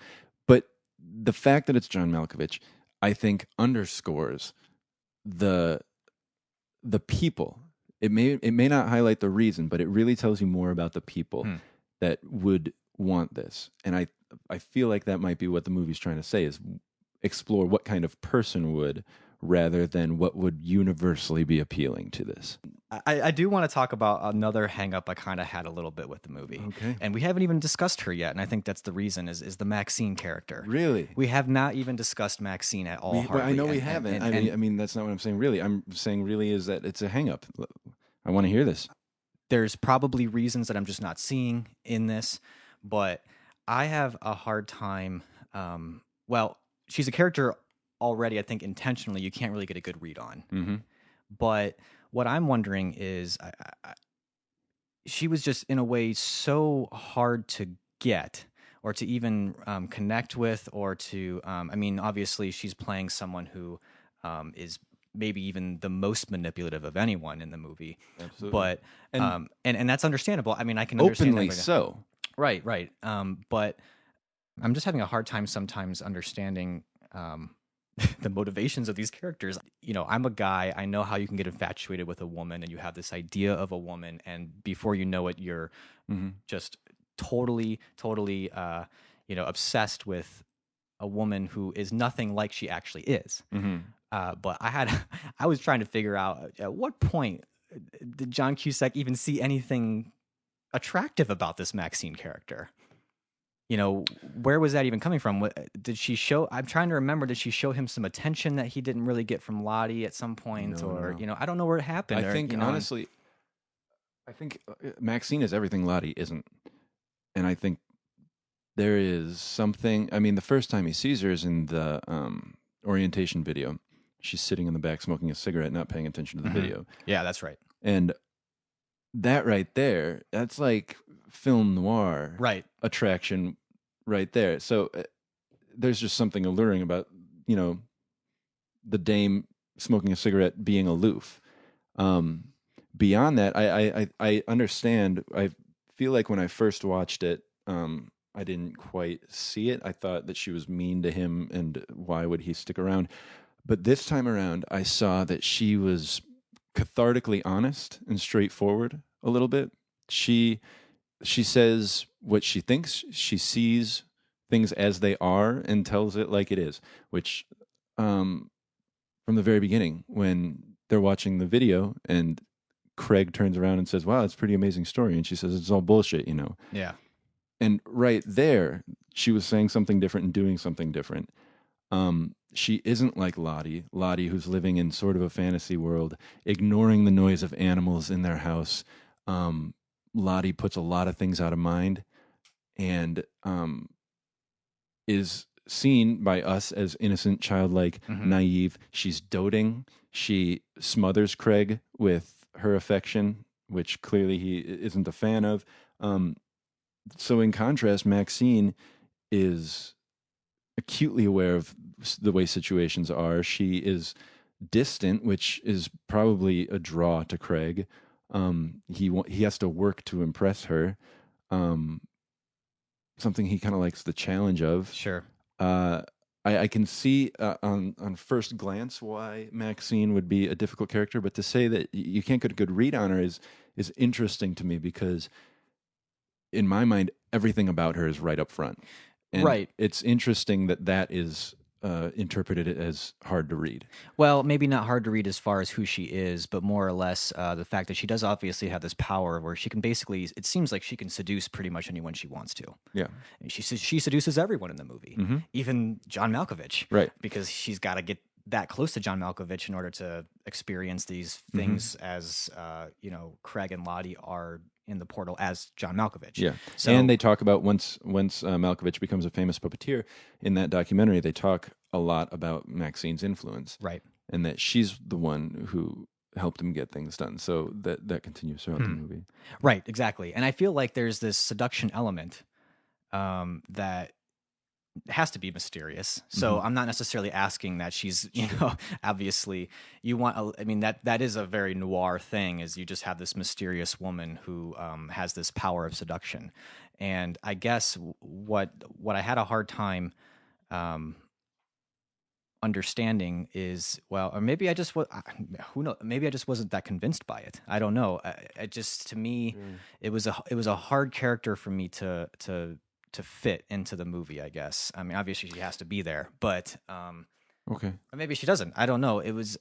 [SPEAKER 2] But the fact that it's John Malkovich, I think, underscores the people. It may not highlight the reason, but it really tells you more about the people that would want this. And I feel like that might be what the movie's trying to say, is explore what kind of person would, rather than what would universally be appealing to this.
[SPEAKER 1] I do want to talk about another hang-up I kind of had a little bit with the movie.
[SPEAKER 2] Okay.
[SPEAKER 1] And we haven't even discussed her yet, and I think that's the reason, is the Maxine character.
[SPEAKER 2] Really?
[SPEAKER 1] We have not even discussed Maxine at all,
[SPEAKER 2] I know we haven't. I mean, that's not what I'm saying, really. I'm saying really is that it's a hang-up. I want to hear this.
[SPEAKER 1] There's probably reasons that I'm just not seeing in this, but I have a hard time... she's a character already, I think, intentionally, you can't really get a good read on.
[SPEAKER 2] Mm-hmm.
[SPEAKER 1] But what I'm wondering is, she was just, in a way, so hard to get, or to even connect with, or to, obviously, she's playing someone who is maybe even the most manipulative of anyone in the movie.
[SPEAKER 2] Absolutely.
[SPEAKER 1] But, and that's understandable. I mean, I can understand
[SPEAKER 2] openly
[SPEAKER 1] that.
[SPEAKER 2] So.
[SPEAKER 1] Right. But I'm just having a hard time sometimes understanding the motivations of these characters. You know, I'm a guy. I know how you can get infatuated with a woman, and you have this idea of a woman, and before you know it, you're just totally, obsessed with a woman who is nothing like she actually is. But I was trying to figure out at what point did John Cusack even see anything attractive about this Maxine character? You know, where was that even coming from? Did she show? I'm trying to remember. Did she show him some attention that he didn't really get from Lottie at some point,
[SPEAKER 2] No.
[SPEAKER 1] You know, I don't know where it happened.
[SPEAKER 2] I think honestly, I think Maxine is everything Lottie isn't, and I think there is something. I mean, the first time he sees her is in the orientation video. She's sitting in the back smoking a cigarette, not paying attention to the video.
[SPEAKER 1] Yeah, that's right.
[SPEAKER 2] And that right there, that's like film noir attraction right there. So there's just something alluring about, you know, the dame smoking a cigarette being aloof. Beyond that, I understand. I feel like when I first watched it, I didn't quite see it. I thought that she was mean to him and why would he stick around? But this time around, I saw that she was cathartically honest and straightforward a little bit. She says what she thinks. She sees things as they are and tells it like it is, which from the very beginning, when they're watching the video and Craig turns around and says, wow, it's a pretty amazing story. And she says, it's all bullshit, you know?
[SPEAKER 1] Yeah.
[SPEAKER 2] And right there, she was saying something different and doing something different. She isn't like Lottie, who's living in sort of a fantasy world, ignoring the noise of animals in their house. Lottie puts a lot of things out of mind and is seen by us as innocent, childlike, naive. She's doting. She smothers Craig with her affection, which clearly he isn't a fan of. So in contrast, Maxine is acutely aware of the way situations are. She is distant, which is probably a draw to Craig. He has to work to impress her. Something he kind of likes the challenge of.
[SPEAKER 1] Sure.
[SPEAKER 2] I can see on first glance why Maxine would be a difficult character, but to say that you can't get a good read on her is interesting to me because in my mind, everything about her is right up front. And
[SPEAKER 1] right.
[SPEAKER 2] It's interesting that is interpreted as hard to read.
[SPEAKER 1] Well, maybe not hard to read as far as who she is, but more or less the fact that she does obviously have this power where she can basically, it seems like she can seduce pretty much anyone she wants to.
[SPEAKER 2] Yeah.
[SPEAKER 1] She seduces everyone in the movie, even John Malkovich.
[SPEAKER 2] Right.
[SPEAKER 1] Because she's got to get that close to John Malkovich in order to experience these things as, Craig and Lottie are in the portal as John Malkovich.
[SPEAKER 2] Yeah.
[SPEAKER 1] So,
[SPEAKER 2] and they talk about once Malkovich becomes a famous puppeteer in that documentary, they talk a lot about Maxine's influence.
[SPEAKER 1] Right.
[SPEAKER 2] And that she's the one who helped him get things done. So that continues throughout the movie.
[SPEAKER 1] Right, exactly. And I feel like there's this seduction element that has to be mysterious. So I'm not necessarily asking that she's, obviously you want, that is a very noir thing is you just have this mysterious woman who has this power of seduction. And I guess what I had a hard time understanding is, well, or maybe I just was, who knows, maybe I just wasn't that convinced by it. I don't know. It just, to me, it was a hard character for me to fit into the movie, I guess. I mean, obviously she has to be there, but
[SPEAKER 2] okay.
[SPEAKER 1] Or maybe she doesn't. I don't know. It was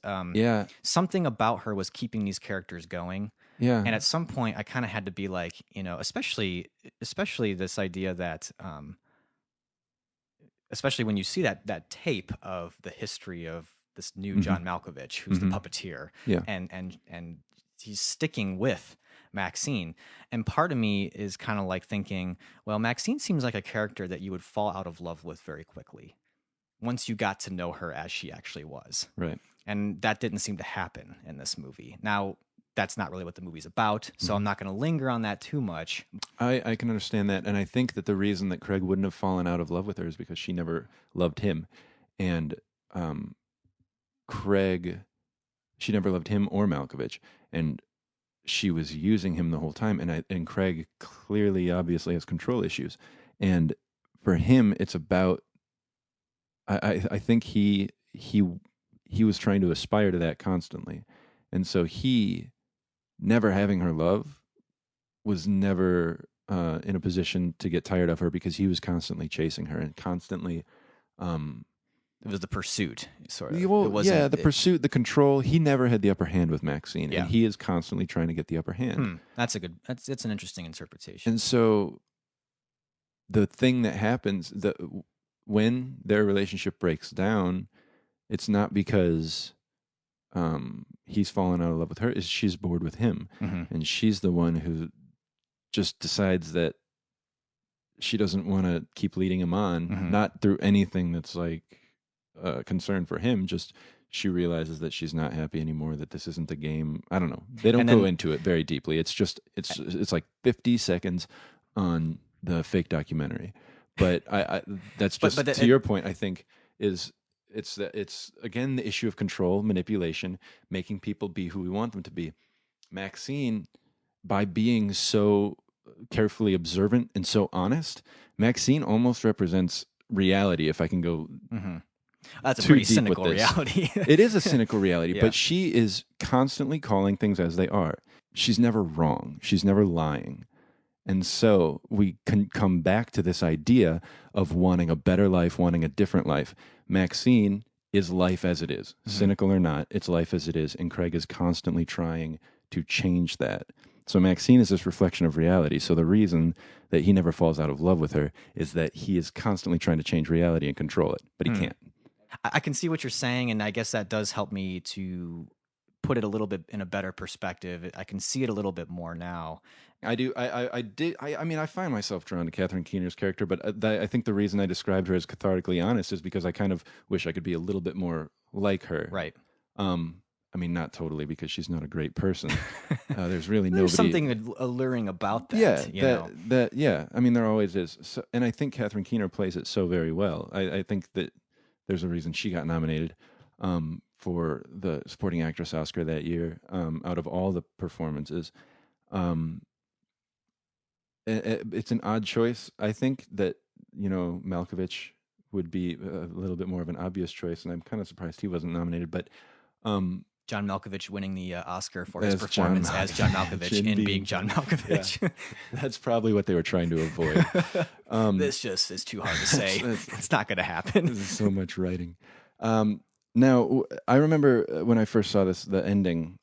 [SPEAKER 1] something about her was keeping these characters going.
[SPEAKER 2] Yeah.
[SPEAKER 1] And at some point I kind of had to be like, especially this idea that especially when you see that tape of the history of this new John Malkovich, who's the puppeteer.
[SPEAKER 2] Yeah.
[SPEAKER 1] And he's sticking with Maxine. And part of me is kind of like thinking, well, Maxine seems like a character that you would fall out of love with very quickly once you got to know her as she actually was.
[SPEAKER 2] Right.
[SPEAKER 1] And that didn't seem to happen in this movie. Now, that's not really what the movie's about, so I'm not going to linger on that too much.
[SPEAKER 2] I can understand that, and I think that the reason that Craig wouldn't have fallen out of love with her is because she never loved him. And she never loved him or Malkovich. And she was using him the whole time, and Craig clearly, obviously, has control issues. And for him, it's about. I think he was trying to aspire to that constantly, and so he, never having her love, was never in a position to get tired of her because he was constantly chasing her and constantly.
[SPEAKER 1] It was the pursuit, sort of.
[SPEAKER 2] Well,
[SPEAKER 1] it wasn't,
[SPEAKER 2] pursuit, the control. He never had the upper hand with Maxine,
[SPEAKER 1] Yeah.
[SPEAKER 2] and he is constantly trying to get the upper hand.
[SPEAKER 1] That's an interesting interpretation.
[SPEAKER 2] And so, the thing that happens when their relationship breaks down, it's not because he's fallen out of love with her; is she's bored with him, and she's the one who just decides that she doesn't want to keep leading him on, not through anything that's like concern for him. Just she realizes that she's not happy anymore. That this isn't the game. I don't know. They don't go into it very deeply. It's just it's like 50 seconds on the fake documentary. But I that's just to your point. I think it's again the issue of control, manipulation, making people be who we want them to be. Maxine, by being so carefully observant and so honest, Maxine almost represents reality. If I can go.
[SPEAKER 1] That's a
[SPEAKER 2] too
[SPEAKER 1] pretty
[SPEAKER 2] deep
[SPEAKER 1] cynical
[SPEAKER 2] with this.
[SPEAKER 1] reality.
[SPEAKER 2] It is a cynical reality,
[SPEAKER 1] Yeah.
[SPEAKER 2] but she is constantly calling things as they are. She's never wrong. She's never lying. And so we can come back to this idea of wanting a better life, wanting a different life. Maxine is life as it is. Cynical or not, it's life as it is. And Craig is constantly trying to change that. So Maxine is this reflection of reality. So the reason that he never falls out of love with her is that he is constantly trying to change reality and control it, but he can't.
[SPEAKER 1] I can see what you're saying, and I guess that does help me to put it a little bit in a better perspective. I can see it a little bit more now.
[SPEAKER 2] I do. I mean, I find myself drawn to Catherine Keener's character, but I think the reason I described her as cathartically honest is because I kind of wish I could be a little bit more like her.
[SPEAKER 1] Right.
[SPEAKER 2] I mean, not totally, because she's not a great person. There's really nobody.
[SPEAKER 1] There's something alluring about that.
[SPEAKER 2] Yeah, yeah. I mean, there always is. So, and I think Catherine Keener plays it so very well. I think that there's a reason she got nominated for the supporting actress Oscar that year. Out of all the performances, it's an odd choice. I think that Malkovich would be a little bit more of an obvious choice, and I'm kind of surprised he wasn't nominated. But
[SPEAKER 1] John Malkovich winning the Oscar for his performance as John Malkovich in Being John Malkovich.
[SPEAKER 2] Yeah. That's probably what they were trying to avoid.
[SPEAKER 1] This just is too hard to say. It's not going to happen.
[SPEAKER 2] There's so much writing. Now, I remember when I first saw the ending,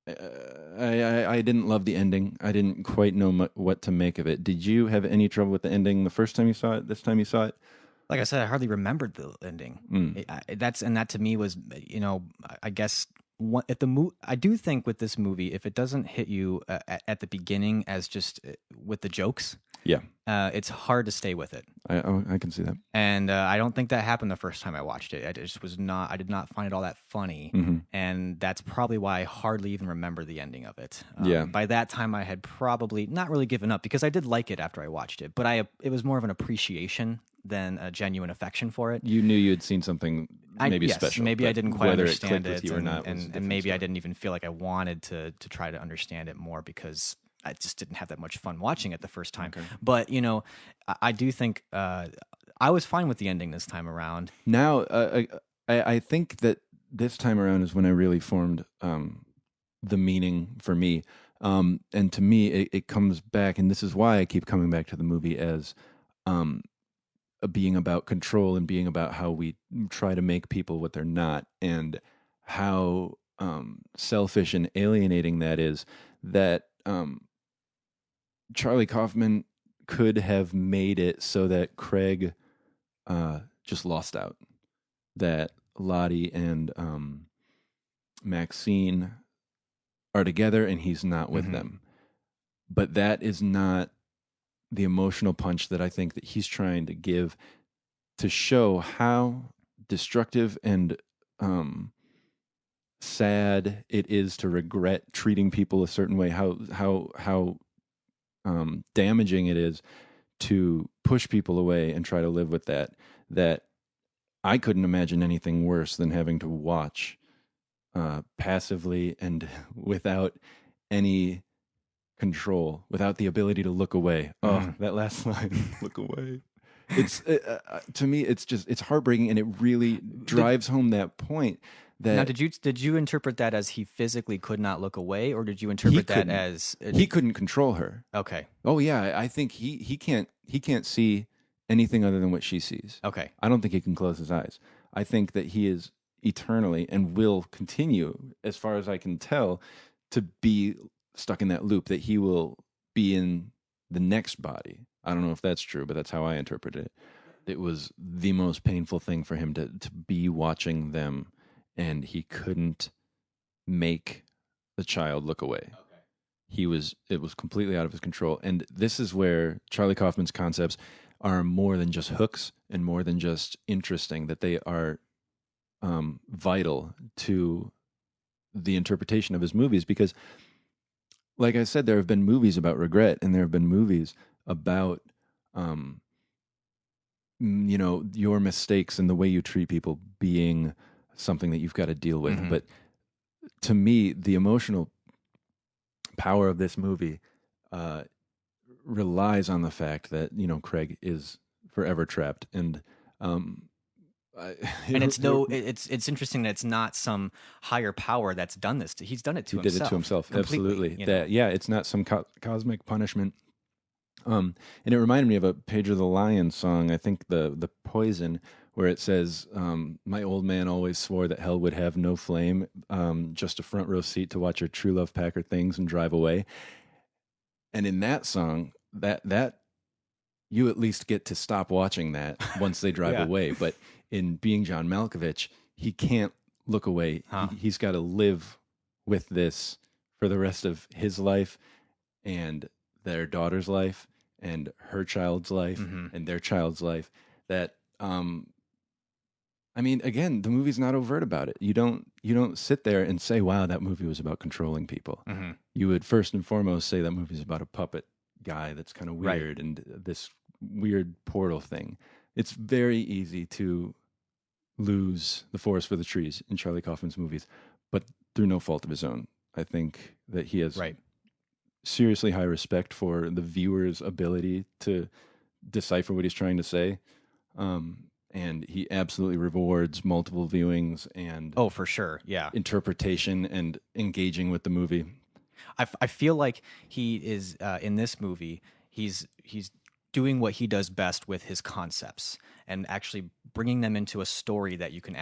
[SPEAKER 2] I didn't love the ending. I didn't quite know what to make of it. Did you have any trouble with the ending the first time you saw it, this time you saw it?
[SPEAKER 1] Like I said, I hardly remembered the ending. That to me was, I guess I do think with this movie, if it doesn't hit you at the beginning as just with the jokes, it's hard to stay with it.
[SPEAKER 2] I can see that.
[SPEAKER 1] And I don't think that happened the first time I watched it. I did not find it all that funny. And that's probably why I hardly even remember the ending of it. By that time, I had probably not really given up, because I did like it after I watched it, but it was more of an appreciation than a genuine affection for it.
[SPEAKER 2] You knew you had seen something special.
[SPEAKER 1] Maybe I didn't quite understand it,
[SPEAKER 2] or not,
[SPEAKER 1] and maybe I didn't even feel like I wanted to try to understand it more, because I just didn't have that much fun watching it the first time. Okay. But I do think I was fine with the ending this time around.
[SPEAKER 2] Now, I think that this time around is when I really formed the meaning for me, and to me, it comes back, and this is why I keep coming back to the movie as being about control and being about how we try to make people what they're not, and how selfish and alienating that is. That Charlie Kaufman could have made it so that Craig just lost out, that Lottie and Maxine are together and he's not with them. But that is not the emotional punch that I think that he's trying to give, to show how destructive and sad it is to regret treating people a certain way, how damaging it is to push people away and try to live with that I couldn't imagine anything worse than having to watch passively and without any control, without the ability to look away. Oh, that last line, look away. It's to me, it's heartbreaking, and it really drives home that point. That
[SPEAKER 1] Now, did you interpret that as he physically could not look away, or did you interpret that as
[SPEAKER 2] he couldn't control her?
[SPEAKER 1] Okay.
[SPEAKER 2] Oh yeah, I think he can't see anything other than what she sees.
[SPEAKER 1] Okay.
[SPEAKER 2] I don't think he can close his eyes. I think that he is eternally and will continue, as far as I can tell, to be stuck in that loop, that he will be in the next body. I don't know if that's true, but that's how I interpret it. It was the most painful thing for him to be watching them, and he couldn't make the child look away. Okay. It was completely out of his control. And this is where Charlie Kaufman's concepts are more than just hooks and more than just interesting, that they are vital to the interpretation of his movies. Because, like I said, there have been movies about regret, and there have been movies about, your mistakes and the way you treat people being something that you've got to deal with.
[SPEAKER 1] Mm-hmm.
[SPEAKER 2] But to me, the emotional power of this movie relies on the fact that, Craig is forever trapped. And
[SPEAKER 1] it's interesting that it's not some higher power that's done this. He's done it to himself.
[SPEAKER 2] He did it to himself.
[SPEAKER 1] Completely,
[SPEAKER 2] Absolutely. It's not some cosmic punishment. And it reminded me of a Pedro the Lion song, I think the Poison, where it says, my old man always swore that hell would have no flame, just a front row seat to watch your true love pack her things and drive away. And in that song, that you at least get to stop watching that once they drive away. But in Being John Malkovich, he can't look away. He's got to live with this for the rest of his life and their daughter's life and her child's life and their child's life. That, again, the movie's not overt about it. You don't sit there and say, wow, that movie was about controlling people. Mm-hmm. You would first and foremost say that movie's about a puppet guy that's kind of weird, and this weird portal thing. It's very easy to lose the forest for the trees in Charlie Kaufman's movies, but through no fault of his own. I think that he has seriously high respect for the viewer's ability to decipher what he's trying to say. And he absolutely rewards multiple viewings and
[SPEAKER 1] for sure,
[SPEAKER 2] interpretation and engaging with the movie.
[SPEAKER 1] I feel like he is in this movie. He's doing what he does best with his concepts and actually bringing them into a story that you can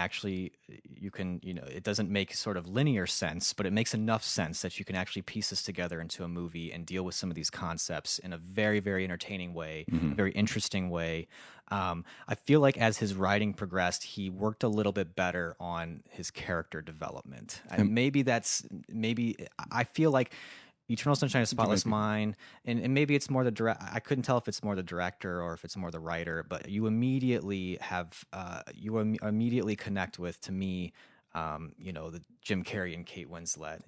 [SPEAKER 1] it doesn't make sort of linear sense, but it makes enough sense that you can actually piece this together into a movie and deal with some of these concepts in a very, very entertaining way, a very interesting way. I feel like as his writing progressed, he worked a little bit better on his character development. And maybe I feel like Eternal Sunshine of the Spotless Mind, and maybe it's more the I couldn't tell if it's more the director or if it's more the writer, but you immediately connect with, to me, the Jim Carrey and Kate Winslet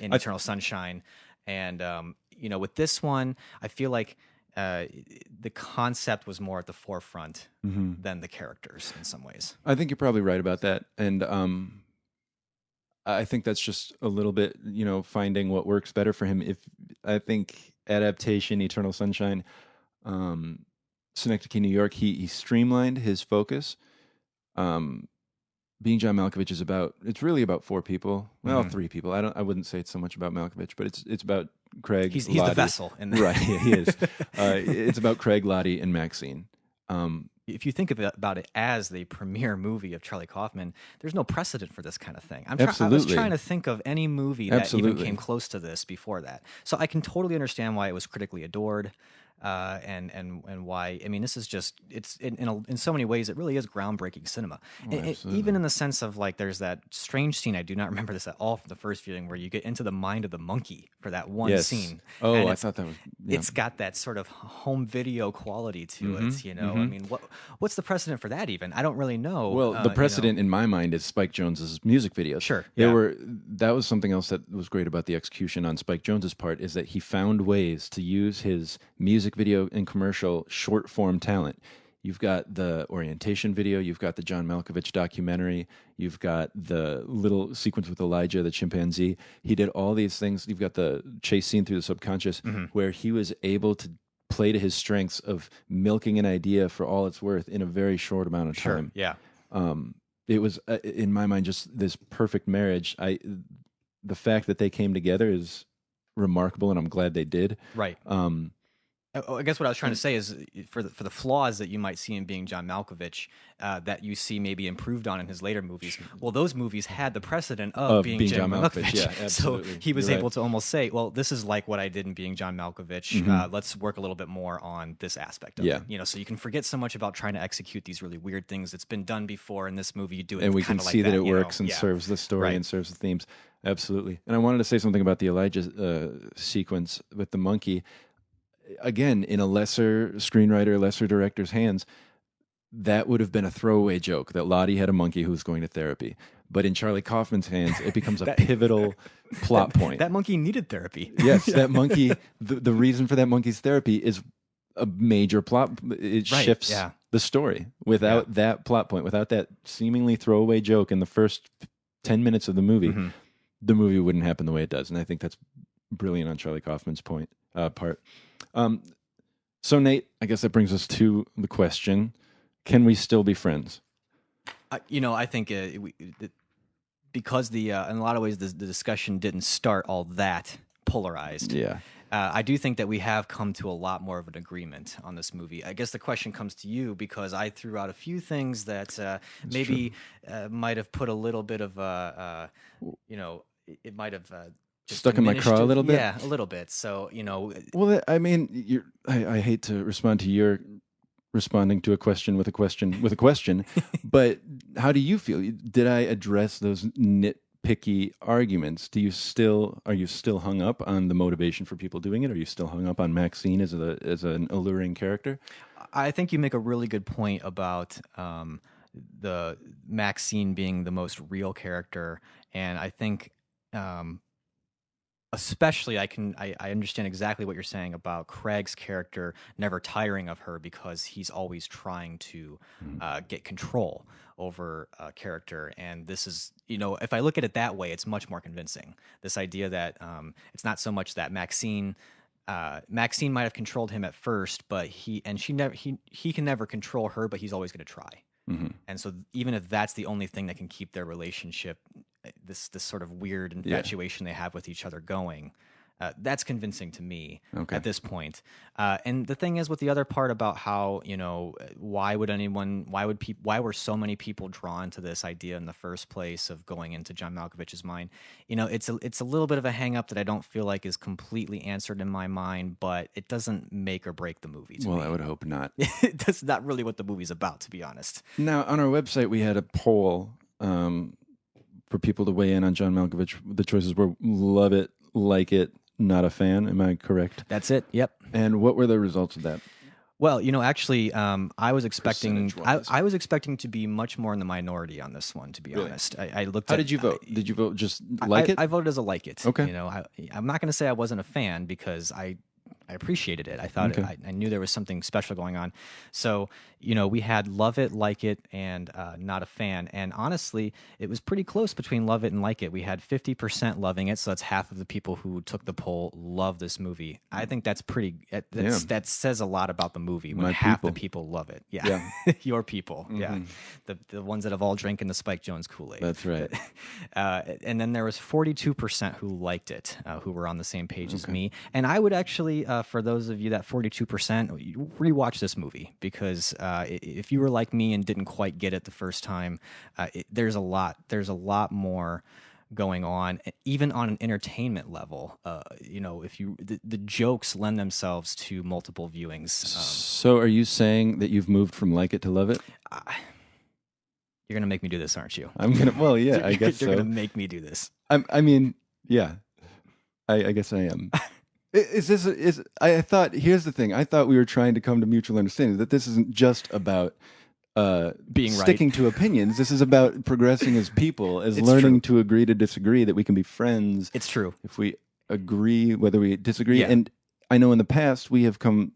[SPEAKER 1] in Eternal Sunshine, and with this one, I feel like the concept was more at the forefront than the characters in some ways.
[SPEAKER 2] I think you're probably right about that, and I think that's just a little bit, finding what works better for him. I think adaptation, Eternal Sunshine, Synecdoche, New York, he streamlined his focus. Being John Malkovich it's really about four people. Well, three people. I wouldn't say it's so much about Malkovich, but it's about Craig.
[SPEAKER 1] He's the vessel in that.
[SPEAKER 2] Right, he is. It's about Craig, Lottie, and Maxine.
[SPEAKER 1] If you think about it as the premiere movie of Charlie Kaufman, there's no precedent for this kind of thing. I was trying to think of any movie that even came close to this before that. So I can totally understand why it was critically adored, and why. I mean, this is just in so many ways it really is groundbreaking cinema. Even in the sense of, like, there's that strange scene, I do not remember this at all from the first viewing, where you get into the mind of the monkey for that one scene.
[SPEAKER 2] Oh, I thought that was. Yeah.
[SPEAKER 1] It's got that sort of home video quality to it. I mean, what's the precedent for that? Even I don't really know.
[SPEAKER 2] Well, the precedent in my mind is Spike Jonzes' music videos.
[SPEAKER 1] Sure,
[SPEAKER 2] that was something else that was great about the execution on Spike Jonzes' part, is that he found ways to use his music video and commercial short form talent. You've got the orientation video. You've got the John Malkovich documentary. You've got the little sequence with Elijah, the chimpanzee. He did all these things. You've got the chase scene through the subconscious where he was able to play to his strengths of milking an idea for all it's worth in a very short amount of time.
[SPEAKER 1] Yeah.
[SPEAKER 2] It was, in my mind, just this perfect marriage. The fact that they came together is remarkable, and I'm glad they did.
[SPEAKER 1] Right. I guess what I was trying to say is for the flaws that you might see in Being John Malkovich that you see maybe improved on in his later movies. Well, those movies had the precedent of Being John Malkovich.
[SPEAKER 2] Yeah,
[SPEAKER 1] so
[SPEAKER 2] absolutely.
[SPEAKER 1] he was
[SPEAKER 2] You're
[SPEAKER 1] able
[SPEAKER 2] right.
[SPEAKER 1] to almost say, well, this is like what I did in Being John Malkovich. Let's work a little bit more on this aspect of it. You know, so you can forget so much about trying to execute these really weird things. It's been done before in this movie. You do it
[SPEAKER 2] and we
[SPEAKER 1] kind
[SPEAKER 2] can
[SPEAKER 1] of
[SPEAKER 2] see
[SPEAKER 1] like
[SPEAKER 2] that it
[SPEAKER 1] you
[SPEAKER 2] works
[SPEAKER 1] know?
[SPEAKER 2] and
[SPEAKER 1] Yeah.
[SPEAKER 2] serves the story
[SPEAKER 1] Right.
[SPEAKER 2] and serves the themes. Absolutely. And I wanted to say something about the Elijah sequence with the monkey. Again, in a lesser screenwriter, lesser director's hands, that would have been a throwaway joke that Lottie had a monkey who was going to therapy. But in Charlie Kaufman's hands, it becomes a pivotal plot point.
[SPEAKER 1] That monkey needed therapy.
[SPEAKER 2] Yes, that monkey, the reason for that monkey's therapy is a major plot. It
[SPEAKER 1] Right,
[SPEAKER 2] shifts
[SPEAKER 1] yeah.
[SPEAKER 2] the story. Without that plot point, without that seemingly throwaway joke in the first 10 minutes of the movie, the movie wouldn't happen the way it does. And I think that's brilliant on Charlie Kaufman's part. So, Nate, I guess that brings us to the question, can we still be friends?
[SPEAKER 1] I think because in a lot of ways the discussion didn't start all that polarized.
[SPEAKER 2] Yeah.
[SPEAKER 1] I do think that we have come to a lot more of an agreement on this movie. I guess the question comes to you because I threw out a few things that maybe might have put a little bit of it might have just
[SPEAKER 2] Stuck in my
[SPEAKER 1] diminished
[SPEAKER 2] craw a
[SPEAKER 1] it.
[SPEAKER 2] little bit?
[SPEAKER 1] Yeah, a little bit. So
[SPEAKER 2] Well, I mean, I hate to respond to your responding to a question with a question with a question, but how do you feel? Did I address those nitpicky arguments? Are you still hung up on the motivation for people doing it? Are you still hung up on Maxine as an alluring character?
[SPEAKER 1] I think you make a really good point about the Maxine being the most real character, and I think especially I understand exactly what you're saying about Craig's character never tiring of her because he's always trying to get control over a character. And this is, if I look at it that way, it's much more convincing. This idea that it's not so much that Maxine might have controlled him at first, but he can never control her, but he's always going to try. And so even if that's the only thing that can keep their relationship, this sort of weird infatuation they have with each other going, that's convincing to me at this point. And the thing is with the other part about how, why were so many people drawn to this idea in the first place of going into John Malkovich's mind? It's a little bit of a hang up that I don't feel like is completely answered in my mind, but it doesn't make or break the movie to me.
[SPEAKER 2] I would hope not.
[SPEAKER 1] That's not really what the movie's about, to be honest.
[SPEAKER 2] Now, on our website, we had a poll for people to weigh in on John Malkovich. The choices were love it, like it, not a fan. Am I correct?
[SPEAKER 1] That's it. Yep.
[SPEAKER 2] And what were the results of that?
[SPEAKER 1] Well, actually, I was expecting
[SPEAKER 2] Percentage-wise.
[SPEAKER 1] I was expecting to be much more in the minority on this one. To be honest, I looked.
[SPEAKER 2] How
[SPEAKER 1] at,
[SPEAKER 2] did you vote? Did you vote just like it?
[SPEAKER 1] I voted as a like it.
[SPEAKER 2] Okay.
[SPEAKER 1] I'm not going to say I wasn't a fan because I appreciated it. I thought I knew there was something special going on. So, we had love it, like it, and not a fan. And honestly, it was pretty close between love it and like it. We had 50% loving it, so that's half of the people who took the poll love this movie. I think that's that says a lot about the movie when half the people love it. Yeah. Your people. Yeah. The ones that have all drinking the Spike Jonzes Kool-Aid.
[SPEAKER 2] That's right.
[SPEAKER 1] And then there was 42% who liked it, who were on the same page as me. And I would actually, for those of you that 42%, rewatch this movie because if you were like me and didn't quite get it the first time, there's a lot more going on, even on an entertainment level. The jokes lend themselves to multiple viewings.
[SPEAKER 2] So are you saying that you've moved from like it to love it?
[SPEAKER 1] You're going to make me do this, aren't you?
[SPEAKER 2] I'm going to, well, yeah, I guess
[SPEAKER 1] You're
[SPEAKER 2] so.
[SPEAKER 1] going to make me do this.
[SPEAKER 2] I mean, yeah, I guess I am. I thought, here's the thing. I thought we were trying to come to mutual understanding that this isn't just about
[SPEAKER 1] being
[SPEAKER 2] sticking to opinions. This is about progressing as people, as
[SPEAKER 1] It's
[SPEAKER 2] learning
[SPEAKER 1] true.
[SPEAKER 2] to agree to disagree, that we can be friends.
[SPEAKER 1] It's true.
[SPEAKER 2] If we agree, whether we disagree.
[SPEAKER 1] Yeah.
[SPEAKER 2] And I know in the past we have come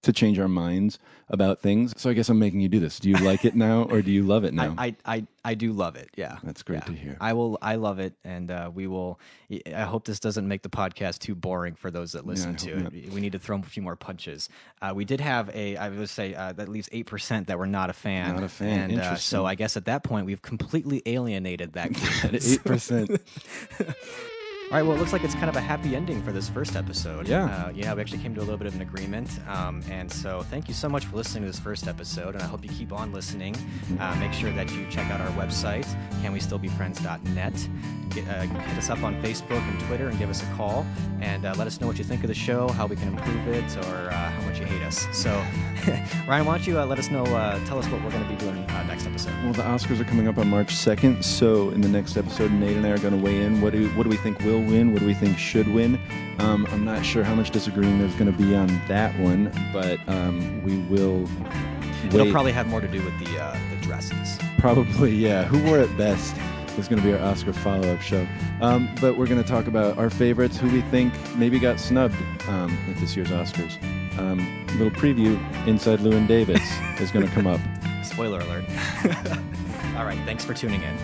[SPEAKER 2] to change our minds about things. So I guess I'm making you do this. Do you like it now, or do you love it now?
[SPEAKER 1] I do love it. Yeah,
[SPEAKER 2] that's great to hear.
[SPEAKER 1] I love it, and we will. I hope this doesn't make the podcast too boring for those that listen to it. We need to throw a few more punches. We did have I would say at least 8% that were not a fan.
[SPEAKER 2] Not a fan.
[SPEAKER 1] And so I guess at that point we've completely alienated that group.
[SPEAKER 2] 8%.
[SPEAKER 1] All right, well, it looks like it's kind of a happy ending for this first episode.
[SPEAKER 2] Yeah.
[SPEAKER 1] We actually came to a little bit of an agreement. And so thank you so much for listening to this first episode, and I hope you keep on listening. Make sure that you check out our website, canwestillbefriends.net. Hit us up on Facebook and Twitter and give us a call, and let us know what you think of the show, how we can improve it, or how much you hate us. So, Ryan, why don't you let us know, tell us what we're going to be doing next episode.
[SPEAKER 2] Well, the Oscars are coming up on March 2nd, so in the next episode, Nate and I are going to weigh in. What do we think will win? What do we think should win? I'm not sure how much disagreeing there's going to be on that one, but we will.
[SPEAKER 1] It'll probably have more to do with the dresses.
[SPEAKER 2] Probably, yeah. Who wore it best is going to be our Oscar follow-up show. But we're going to talk about our favorites, who we think maybe got snubbed at this year's Oscars. Little preview, Inside Llewyn Davis is going to come up.
[SPEAKER 1] Spoiler alert. All right, thanks for tuning in.